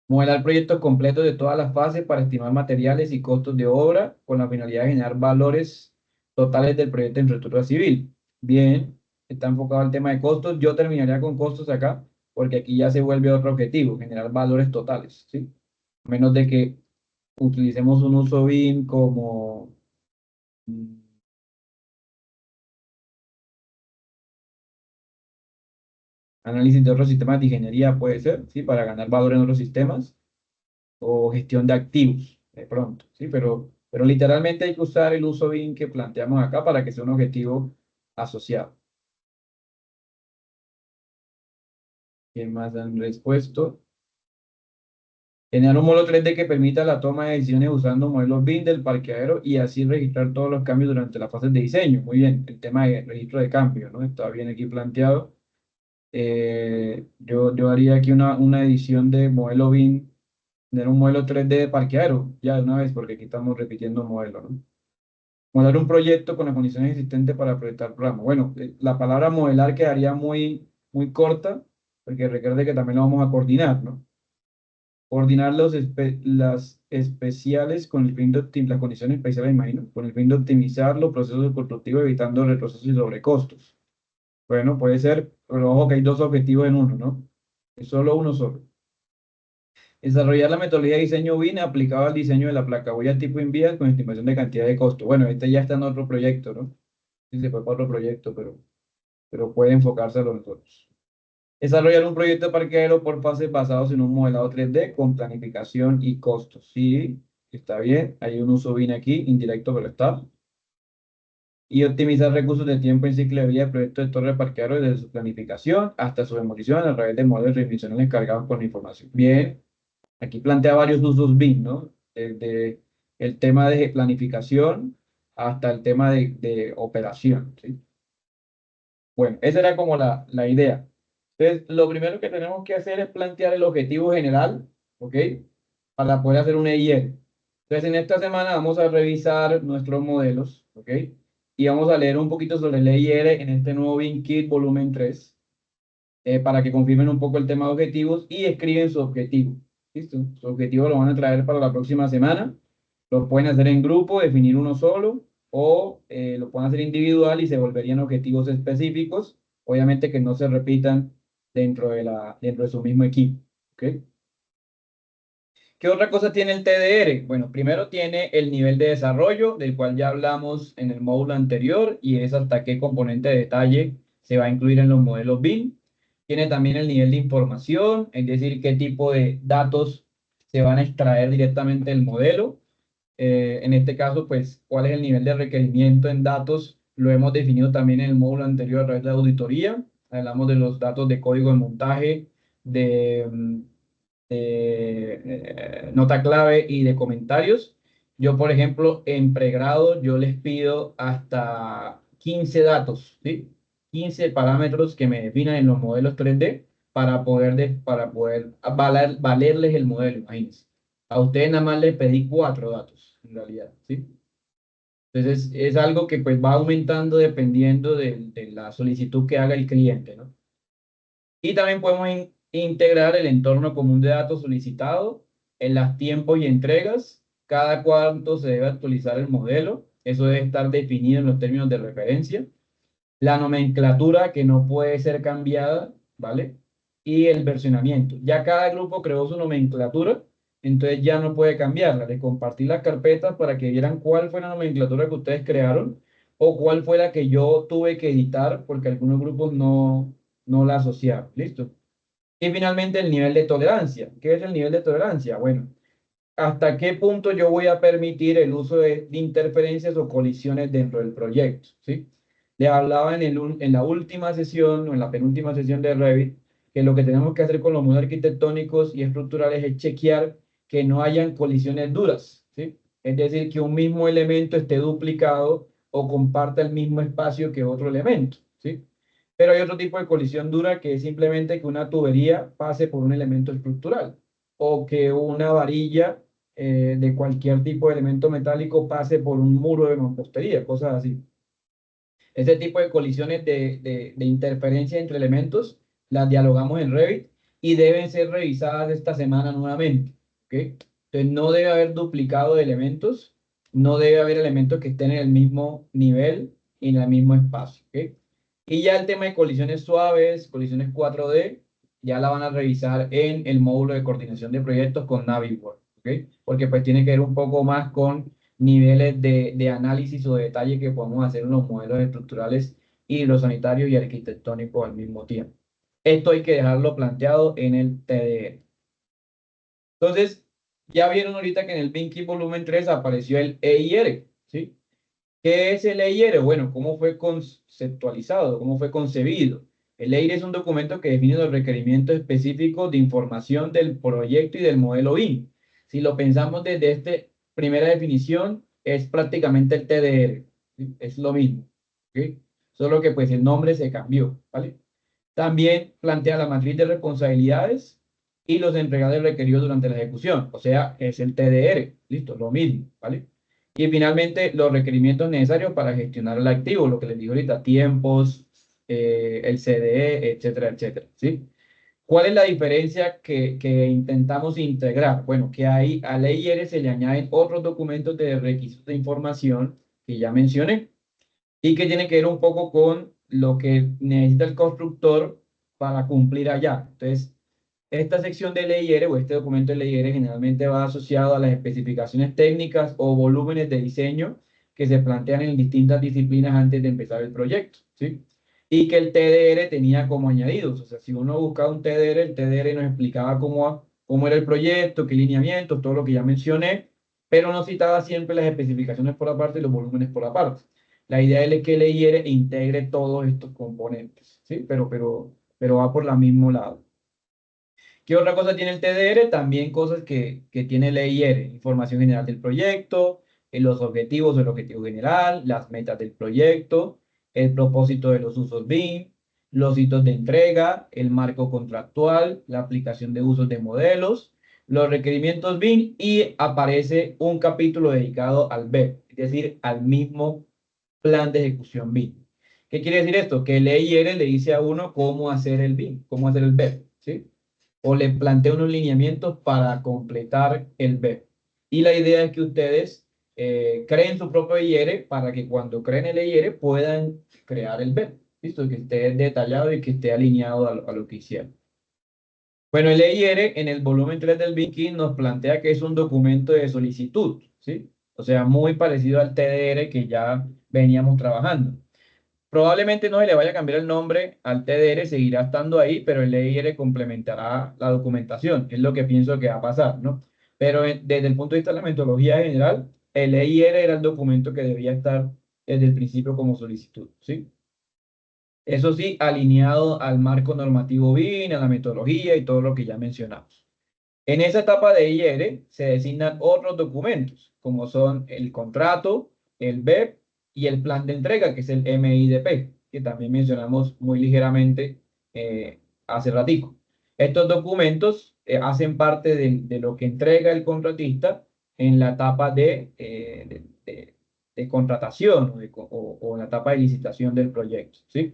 Modelar proyectos completos de todas las fases para estimar materiales y costos de obra con la finalidad de generar valores totales del proyecto de infraestructura civil. Bien, está enfocado al tema de costos. Yo terminaría con costos acá, porque aquí ya se vuelve otro objetivo, generar valores totales, ¿sí? A menos de que utilicemos un uso BIM como análisis de otros sistemas de ingeniería, puede ser, ¿sí? Para ganar valor en otros sistemas, o gestión de activos, de pronto, ¿sí? Pero literalmente hay que usar el uso BIM que planteamos acá para que sea un objetivo asociado. ¿Qué más han respuesto? Generar un módulo 3D que permita la toma de decisiones usando modelos BIM del parqueadero y así registrar todos los cambios durante la fase de diseño. Muy bien, el tema de registro de cambios, ¿no? Está bien aquí planteado. Yo haría aquí una edición de modelo BIM, de un modelo 3D de parqueadero, ya de una vez, porque aquí estamos repitiendo modelo, ¿no? Modelar un proyecto con las condiciones existentes para proyectar programas. Bueno, la palabra modelar quedaría muy corta, porque recuerde que también lo vamos a coordinar, ¿no? Coordinar las especiales con el fin de las condiciones especiales, imagino, con el fin de optimizar los procesos constructivos, evitando retrocesos y sobrecostos. Bueno, puede ser, pero ojo que hay dos objetivos en uno, ¿no? Es solo uno solo. Desarrollar la metodología de diseño BIM aplicada al diseño de la placa huella tipo INVIA con estimación de cantidad de costo. Bueno, este ya está en otro proyecto, ¿no? Sí, se fue para otro proyecto, pero puede enfocarse a los otros. Desarrollar un proyecto de parqueadero por fases basados en un modelado 3D con planificación y costos. Sí, está bien. Hay un uso BIM aquí, indirecto, pero está. Y optimizar recursos de tiempo en ciclo de vida de proyectos de torre de parqueadero desde su planificación hasta su demolición a través de modelos tridimensionales cargados con información. Bien, aquí plantea varios usos BIM, ¿no? Desde el tema de planificación hasta el tema de operación, ¿sí? Bueno, esa era como la idea. Entonces, lo primero que tenemos que hacer es plantear el objetivo general, ¿ok? Para poder hacer un EIR. Entonces, en esta semana vamos a revisar nuestros modelos, ¿ok? Y vamos a leer un poquito sobre el EIR en este nuevo BIM Kit volumen 3, para que confirmen un poco el tema de objetivos y escriben su objetivo. ¿Listo? Su objetivo lo van a traer para la próxima semana. Lo pueden hacer en grupo, definir uno solo, o lo pueden hacer individual y se volverían objetivos específicos, obviamente que no se repitan dentro de su mismo equipo. ¿Ok? ¿Qué otra cosa tiene el TDR? Bueno, primero tiene el nivel de desarrollo, del cual ya hablamos en el módulo anterior, y es hasta qué componente de detalle se va a incluir en los modelos BIM. Tiene también el nivel de información, es decir, qué tipo de datos se van a extraer directamente del modelo. En este caso, pues, cuál es el nivel de requerimiento en datos, lo hemos definido también en el módulo anterior a través de la auditoría. Hablamos de los datos de código de montaje, de nota clave y de comentarios. Yo, por ejemplo, en pregrado, yo les pido hasta 15 datos, ¿sí? 15 parámetros que me definan en los modelos 3D para poder valerles el modelo, imagínense. A ustedes nada más les pedí 4 datos, en realidad, ¿sí? Entonces, es algo que pues va aumentando dependiendo de la solicitud que haga el cliente, ¿no? Y también podemos integrar el entorno común de datos solicitado en los tiempos y entregas. Cada cuánto se debe actualizar el modelo. Eso debe estar definido en los términos de referencia. La nomenclatura que no puede ser cambiada, ¿vale? Y el versionamiento. Ya cada grupo creó su nomenclatura, entonces ya no puede cambiarla. Les compartí las carpetas para que vieran cuál fue la nomenclatura que ustedes crearon o cuál fue la que yo tuve que editar porque algunos grupos no la asociaron. ¿Listo? Y finalmente el nivel de tolerancia. ¿Qué es el nivel de tolerancia? Bueno, ¿hasta qué punto yo voy a permitir el uso de interferencias o colisiones dentro del proyecto? ¿Sí? Les hablaba en la última sesión o en la penúltima sesión de Revit que lo que tenemos que hacer con los modelos arquitectónicos y estructurales es chequear que no hayan colisiones duras, ¿sí? Es decir, que un mismo elemento esté duplicado o comparta el mismo espacio que otro elemento, ¿sí? Pero hay otro tipo de colisión dura que es simplemente que una tubería pase por un elemento estructural o que una varilla de cualquier tipo de elemento metálico pase por un muro de mampostería, cosas así. Ese tipo de colisiones de interferencia entre elementos las dialogamos en Revit y deben ser revisadas esta semana nuevamente. ¿Okay? Entonces no debe haber duplicado de elementos, no debe haber elementos que estén en el mismo nivel y en el mismo espacio. ¿Okay? Y ya el tema de colisiones suaves, colisiones 4D, ya la van a revisar en el módulo de coordinación de proyectos con Navisworks. ¿Okay? Porque pues tiene que ver un poco más con niveles de análisis o de detalle que podemos hacer en los modelos estructurales y los sanitarios y arquitectónicos al mismo tiempo. Esto hay que dejarlo planteado en el TDR. Entonces, ya vieron ahorita que en el BIM Kit volumen 3 apareció el EIR, ¿sí? ¿Qué es el EIR? Bueno, ¿cómo fue conceptualizado? ¿Cómo fue concebido? El EIR es un documento que define los requerimientos específicos de información del proyecto y del modelo BIM. Si lo pensamos desde esta primera definición, es prácticamente el TDR, ¿sí? Es lo mismo, ¿ok? Solo que pues el nombre se cambió, ¿vale? También plantea la matriz de responsabilidades y los entregables requeridos durante la ejecución, o sea, es el TDR, listo, lo mismo, ¿vale? Y finalmente, los requerimientos necesarios para gestionar el activo, lo que les digo ahorita, tiempos, el CDE, etcétera, etcétera, ¿sí? ¿Cuál es la diferencia que intentamos integrar? Bueno, que ahí a la EIR se le añaden otros documentos de requisitos de información que ya mencioné y que tiene que ver un poco con lo que necesita el constructor para cumplir allá. Entonces, esta sección de LIR o este documento de LIR generalmente va asociado a las especificaciones técnicas o volúmenes de diseño que se plantean en distintas disciplinas antes de empezar el proyecto, ¿sí? Y que el TDR tenía como añadidos. O sea, si uno buscaba un TDR, el TDR nos explicaba cómo era el proyecto, qué lineamientos, todo lo que ya mencioné, pero no citaba siempre las especificaciones por aparte y los volúmenes por aparte. La idea es que LIR integre todos estos componentes, ¿sí? Pero va por el mismo lado. ¿Qué otra cosa tiene el TDR? También cosas que tiene el EIR, información general del proyecto, los objetivos del objetivo general, las metas del proyecto, el propósito de los usos BIM, los hitos de entrega, el marco contractual, la aplicación de usos de modelos, los requerimientos BIM y aparece un capítulo dedicado al BEP, es decir, al mismo plan de ejecución BIM. ¿Qué quiere decir esto? Que el EIR le dice a uno cómo hacer el BIM, cómo hacer el BEP, ¿sí? O le plantea unos lineamientos para completar el BEP. Y la idea es que ustedes creen su propio EIR para que cuando creen el EIR puedan crear el BEP. ¿Listo? Que esté detallado y que esté alineado a lo que hicieron. Bueno, el EIR en el volumen 3 del BIM nos plantea que es un documento de solicitud, ¿sí? O sea, muy parecido al TDR que ya veníamos trabajando. Probablemente no se le vaya a cambiar el nombre al TDR, seguirá estando ahí, pero el EIR complementará la documentación, es lo que pienso que va a pasar, ¿no? Pero desde el punto de vista de la metodología general, el EIR era el documento que debía estar desde el principio como solicitud, ¿sí? Eso sí, alineado al marco normativo BIM, a la metodología y todo lo que ya mencionamos. En esa etapa de EIR se designan otros documentos, como son el contrato, el BEP y el plan de entrega, que es el MIDP, que también mencionamos muy ligeramente hace ratico. Estos documentos hacen parte de lo que entrega el contratista en la etapa de contratación o en la etapa de licitación del proyecto, ¿sí?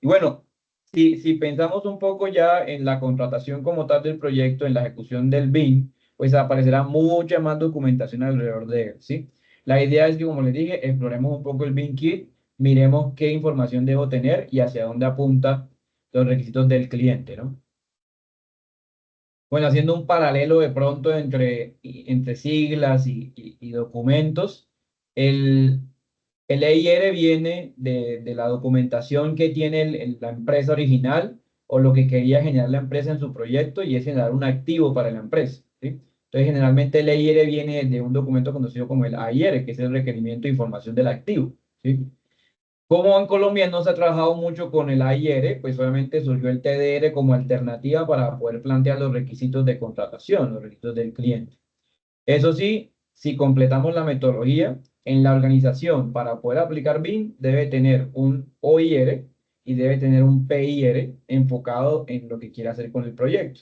Y bueno, si pensamos un poco ya en la contratación como tal del proyecto, en la ejecución del BIM, pues aparecerá mucha más documentación alrededor de él, ¿sí? La idea es que, como les dije, exploremos un poco el BIM Kit, miremos qué información debo tener y hacia dónde apunta los requisitos del cliente, ¿no? Bueno, haciendo un paralelo de pronto entre siglas y documentos, el EIR viene de la documentación que tiene la empresa original o lo que quería generar la empresa en su proyecto y es generar un activo para la empresa, ¿sí? Entonces, generalmente el EIR viene de un documento conocido como el AIR, que es el requerimiento de información del activo, ¿sí? Como en Colombia no se ha trabajado mucho con el AIR, pues obviamente surgió el TDR como alternativa para poder plantear los requisitos de contratación, los requisitos del cliente. Eso sí, si completamos la metodología, en la organización para poder aplicar BIM debe tener un OIR y debe tener un PIR enfocado en lo que quiere hacer con el proyecto.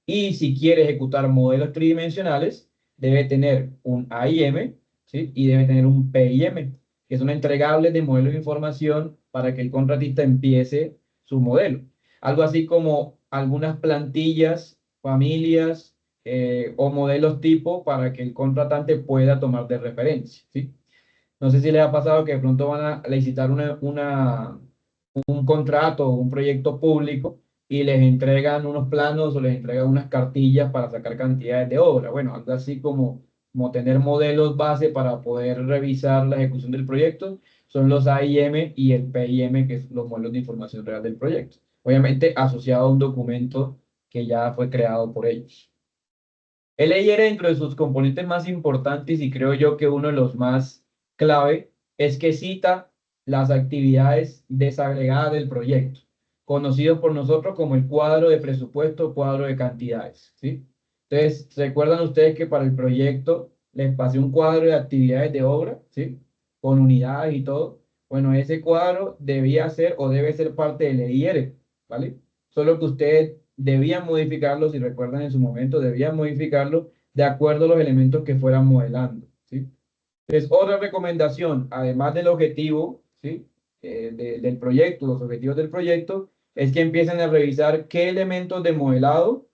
Y si quiere ejecutar modelos tridimensionales, debe tener un AIM, ¿sí? Y debe tener un PIM, que son entregables de modelos de información para que el contratista empiece su modelo. Algo así como algunas plantillas, familias o modelos tipo para que el contratante pueda tomar de referencia, ¿sí? No sé si les ha pasado que de pronto van a licitar un contrato o un proyecto público y les entregan unos planos o les entregan unas cartillas para sacar cantidades de obra. Bueno, algo así como tener modelos base para poder revisar la ejecución del proyecto, son los AIM y el PIM, que son los modelos de información real del proyecto. Obviamente asociado a un documento que ya fue creado por ellos. El EIR dentro de sus componentes más importantes y creo yo que uno de los más clave es que cita las actividades desagregadas del proyecto. conocido por nosotros como el cuadro de presupuesto, cuadro de cantidades, ¿sí? Entonces, ¿recuerdan ustedes que para el proyecto les pasé un cuadro de actividades de obra, ¿sí? Con unidades y todo. Bueno, ese cuadro debía ser o debe ser parte del EIR, ¿vale? Solo que ustedes debían modificarlo, si recuerdan en su momento, debían modificarlo de acuerdo a los elementos que fueran modelando, ¿sí? Entonces, otra recomendación, además del objetivo, ¿sí? Del proyecto, los objetivos del proyecto, es que empiecen a revisar qué elementos de modelado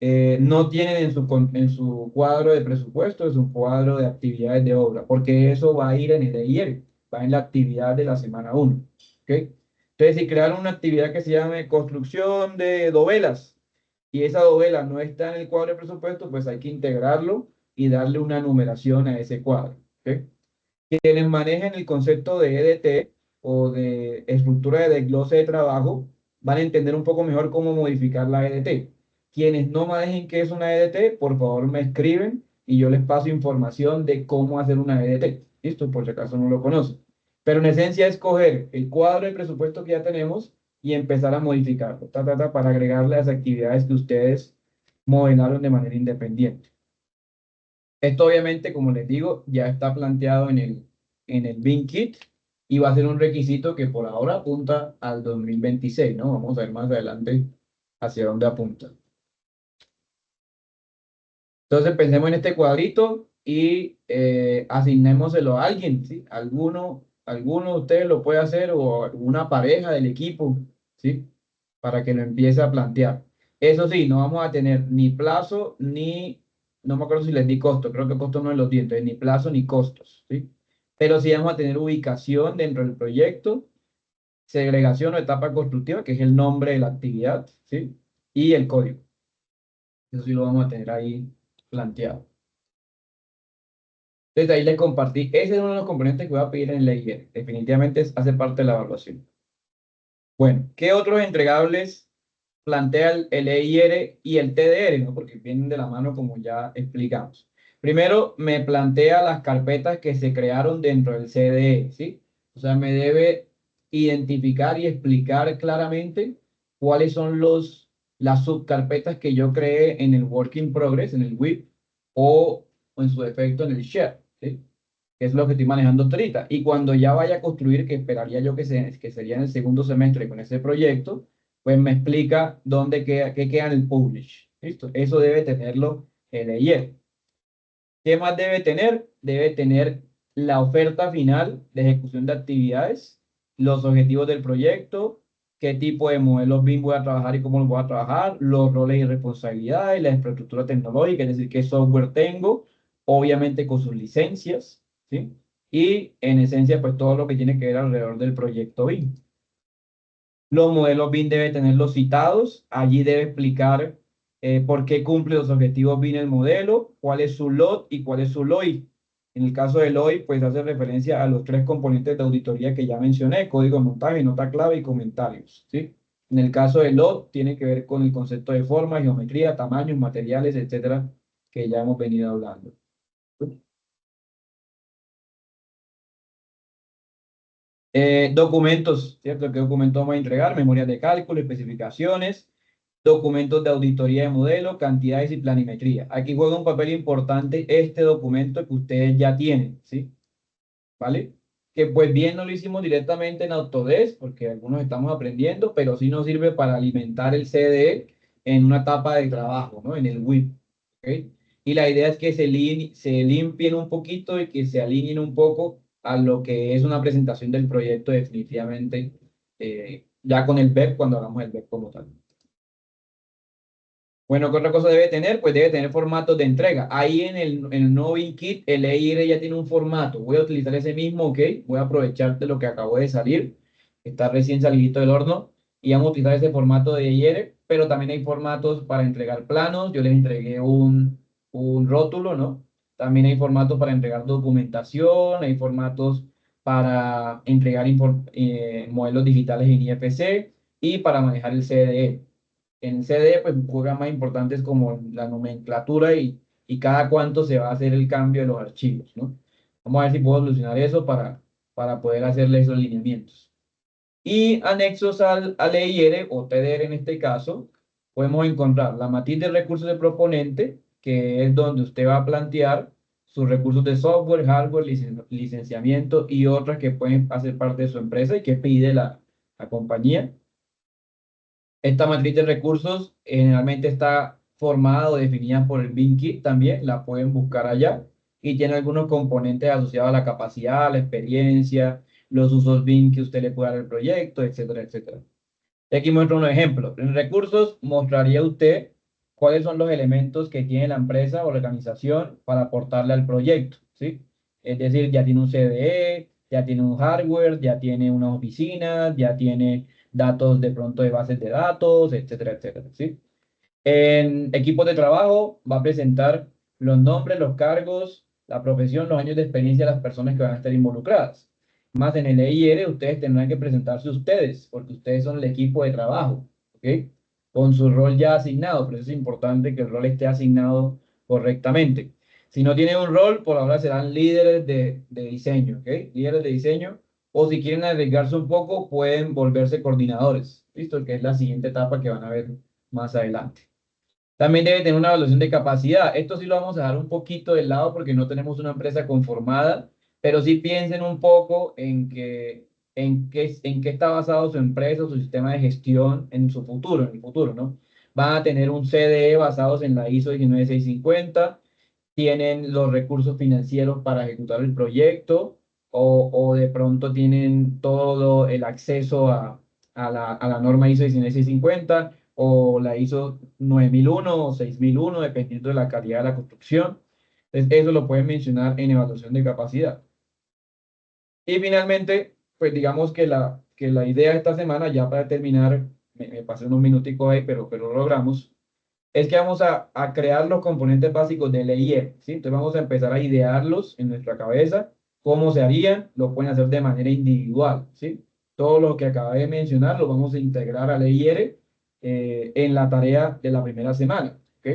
no tienen en su cuadro de presupuesto, en su cuadro de actividades de obra, porque eso va a ir en el EIR, va en la actividad de la semana 1. ¿Ok? Entonces, si crearon una actividad que se llame construcción de dovelas y esa dovela no está en el cuadro de presupuesto, pues hay que integrarlo y darle una numeración a ese cuadro. ¿Ok? Quienes manejen el concepto de EDT o de estructura de desglose de trabajo van a entender un poco mejor cómo modificar la EDT. Quienes no manejen qué es una EDT, por favor me escriben y yo les paso información de cómo hacer una EDT. ¿Listo? Por si acaso no lo conocen. Pero en esencia es coger el cuadro de presupuesto que ya tenemos y empezar a modificarlo, para agregarle las actividades que ustedes modelaron de manera independiente. Esto obviamente, como les digo, ya está planteado en el BIM Kit y va a ser un requisito que por ahora apunta al 2026, ¿no? Vamos a ver más adelante hacia dónde apunta. Entonces pensemos en este cuadrito y asignémoselo a alguien, ¿sí? Alguno de ustedes lo puede hacer o una pareja del equipo, ¿sí? Para que lo empiece a plantear. Eso sí, no vamos a tener ni plazo ni, no me acuerdo si les di costo, creo que costo no los di, entonces ni plazo ni costos, ¿sí? Pero sí vamos a tener ubicación dentro del proyecto, segregación o etapa constructiva, que es el nombre de la actividad, ¿sí? Y el código. Eso sí lo vamos a tener ahí planteado. Entonces ahí les compartí, ese es uno de los componentes que voy a pedir en el EIR. Definitivamente hace parte de la evaluación. Bueno, ¿qué otros entregables plantea el EIR y el TDR, ¿no? Porque vienen de la mano como ya explicamos. Primero, me plantea las carpetas que se crearon dentro del CDE, ¿sí? O sea, me debe identificar y explicar claramente cuáles son las subcarpetas que yo creé en el Work in Progress, en el WIP, o en su defecto en el Share, ¿sí? Que es lo que estoy manejando ahorita. Y cuando ya vaya a construir, que esperaría yo que sería en el segundo semestre con ese proyecto, pues me explica dónde queda, qué queda en el publish. ¿Listo? Eso debe tenerlo el EIR. ¿Qué más debe tener? Debe tener la oferta final de ejecución de actividades, los objetivos del proyecto, qué tipo de modelos BIM voy a trabajar y cómo los voy a trabajar, los roles y responsabilidades, la infraestructura tecnológica, es decir, qué software tengo, obviamente con sus licencias, ¿sí? Y en esencia, pues todo lo que tiene que ver alrededor del proyecto BIM. Los modelos BIM debe tenerlos citados, allí debe explicar por qué cumple los objetivos BIM el modelo, cuál es su LOT y cuál es su LOI. En el caso del LOI, pues hace referencia a los 3 componentes de auditoría que ya mencioné: código de montaje, nota clave y comentarios, ¿sí? En el caso del LOT, tiene que ver con el concepto de forma, geometría, tamaños, materiales, etcétera, que ya hemos venido hablando. Documentos, ¿cierto? ¿Qué documentos vamos a entregar? Memorias de cálculo, especificaciones, documentos de auditoría de modelo, cantidades y planimetría. Aquí juega un papel importante este documento que ustedes ya tienen, ¿sí? ¿Vale? Que pues bien no lo hicimos directamente en Autodesk, porque algunos estamos aprendiendo, pero sí nos sirve para alimentar el CDE en una etapa de trabajo, ¿no? En el WIP, ¿ok? Y la idea es que se limpien un poquito y que se alineen un poco a lo que es una presentación del proyecto definitivamente, ya con el BEP, cuando hagamos el BEP como tal. Bueno, ¿qué otra cosa debe tener? Pues debe tener formatos de entrega. Ahí en el nuevo Kit, el EIR ya tiene un formato. Voy a utilizar ese mismo, ¿ok? Voy a aprovechar de lo que acabó de salir. Está recién salidito del horno. Y vamos a utilizar ese formato de EIR, pero también hay formatos para entregar planos. Yo les entregué un rótulo, ¿no? También hay formatos para entregar documentación, hay formatos para entregar modelos digitales en IFC y para manejar el CDE. En CD, pues juegan más importantes como la nomenclatura y cada cuánto se va a hacer el cambio de los archivos, ¿no? Vamos a ver si puedo solucionar eso para poder hacerle esos lineamientos. Y anexos al EIR o TDR en este caso, podemos encontrar la matriz de recursos del proponente, que es donde usted va a plantear sus recursos de software, hardware, licenciamiento y otras que pueden hacer parte de su empresa y que pide la compañía. Esta matriz de recursos generalmente está formada o definida por el BIM Kit también, la pueden buscar allá y tiene algunos componentes asociados a la capacidad, la experiencia, los usos BIM que usted le puede dar al proyecto, etcétera, etcétera. Aquí muestro un ejemplo. En recursos mostraría usted cuáles son los elementos que tiene la empresa o la organización para aportarle al proyecto, ¿sí? Es decir, ya tiene un CDE, ya tiene un hardware, ya tiene una oficina, ya tiene datos de pronto de bases de datos, etcétera, etcétera, ¿sí? En equipos de trabajo va a presentar los nombres, los cargos, la profesión, los años de experiencia de las personas que van a estar involucradas. Más en el EIR, ustedes tendrán que presentarse ustedes, porque ustedes son el equipo de trabajo, ¿ok? Con su rol ya asignado, pero eso es importante que el rol esté asignado correctamente. Si no tienen un rol, por ahora serán líderes de diseño, ¿ok? Líderes de diseño, o si quieren arriesgarse un poco, pueden volverse coordinadores, ¿listo? Que es la siguiente etapa que van a ver más adelante. También debe tener una evaluación de capacidad. Esto sí lo vamos a dejar un poquito de lado porque no tenemos una empresa conformada, pero sí piensen un poco en qué está basado su empresa, su sistema de gestión en su futuro, en el futuro, ¿no? Van a tener un CDE basados en la ISO 19650, tienen los recursos financieros para ejecutar el proyecto o de pronto tienen todo el acceso a la norma ISO 19650 o la ISO 9001 o 6001, dependiendo de la calidad de la construcción. Entonces, eso lo pueden mencionar en evaluación de capacidad. Y finalmente, pues digamos que la idea de esta semana, ya para terminar, me pasé unos minuticos ahí, pero lo logramos, es que vamos a crear los componentes básicos del EIR, ¿sí? Entonces vamos a empezar a idearlos en nuestra cabeza, cómo se harían, lo pueden hacer de manera individual, ¿sí? Todo lo que acabé de mencionar lo vamos a integrar al EIR en la tarea de la primera semana, ¿ok?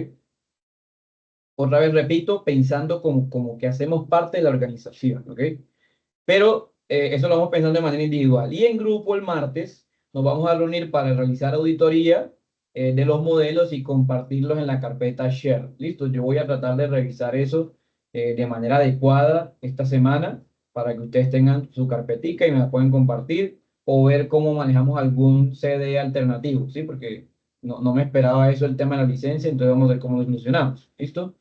Otra vez repito, pensando como que hacemos parte de la organización, ¿ok? Pero eso lo vamos pensando de manera individual. Y en grupo el martes nos vamos a reunir para realizar auditoría de los modelos y compartirlos en la carpeta Share. Listo, yo voy a tratar de revisar eso de manera adecuada esta semana para que ustedes tengan su carpetica y me la pueden compartir o ver cómo manejamos algún CD alternativo, ¿sí? Porque no me esperaba eso el tema de la licencia, entonces vamos a ver cómo lo solucionamos. ¿Listo?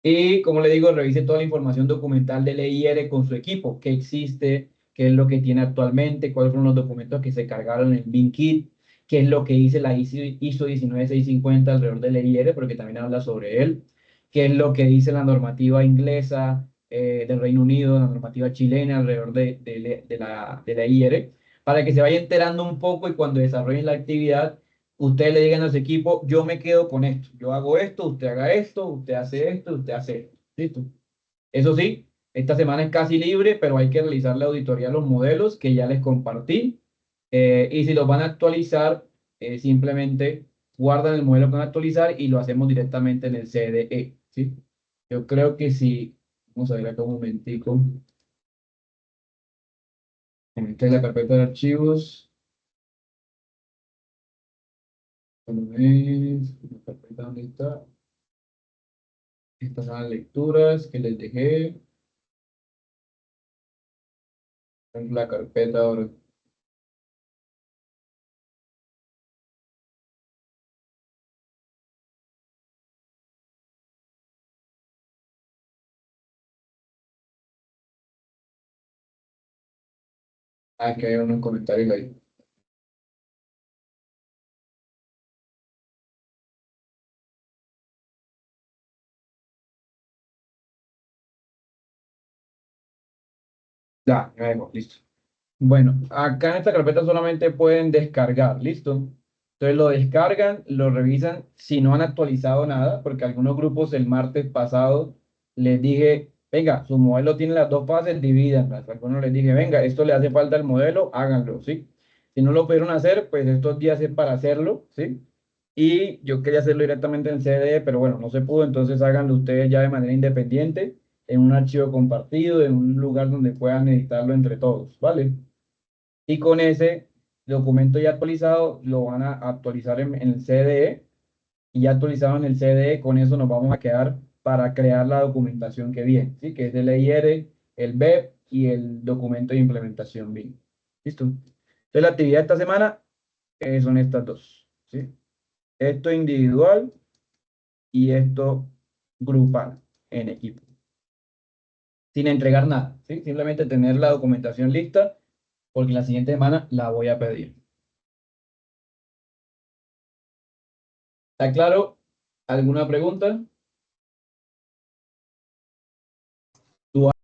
Y como le digo, revise toda la información documental del EIR con su equipo, qué existe, qué es lo que tiene actualmente, cuáles fueron los documentos que se cargaron en BIM Kit, qué es lo que dice la ISO 19650 alrededor del EIR, porque también habla sobre él, qué es lo que dice la normativa inglesa del Reino Unido, la normativa chilena alrededor de la EIR, para que se vaya enterando un poco y cuando desarrollen la actividad ustedes le digan a su equipo, yo me quedo con esto, yo hago esto, usted haga esto, usted hace esto, usted hace esto. ¿Listo? Eso sí, esta semana es casi libre, pero hay que realizar la auditoría a los modelos que ya les compartí. Y si los van a actualizar, simplemente guardan el modelo que van a actualizar y lo hacemos directamente en el CDE. ¿Sí? Yo creo que sí. Vamos a ver acá un momentico. Esta es la carpeta de archivos. La carpeta, ¿dónde está? Estas son las lecturas que les dejé en la carpeta ahora. Que hay unos comentarios ahí. Ya dejo, listo. Bueno, acá en esta carpeta solamente pueden descargar, ¿listo? Entonces lo descargan, lo revisan si no han actualizado nada, porque algunos grupos el martes pasado les dije, venga, su modelo tiene las dos fases, divídanlas. Algunos les dije, venga, esto le hace falta al modelo, háganlo, ¿sí? Si no lo pudieron hacer, pues estos días es para hacerlo, ¿sí? Y yo quería hacerlo directamente en CD, pero bueno, no se pudo, entonces háganlo ustedes ya de manera independiente, en un archivo compartido, en un lugar donde puedan editarlo entre todos, ¿vale? Y con ese documento ya actualizado lo van a actualizar en el CDE, y ya actualizado en el CDE, con eso nos vamos a quedar para crear la documentación que viene, ¿sí? Que es el EIR, el BEP y el documento de implementación BIM. ¿Listo? Entonces la actividad de esta semana son estas dos, ¿sí? Esto individual y esto grupal en equipo. Sin entregar nada, ¿sí? Simplemente tener la documentación lista, porque la siguiente semana la voy a pedir. ¿Está claro? ¿Alguna pregunta?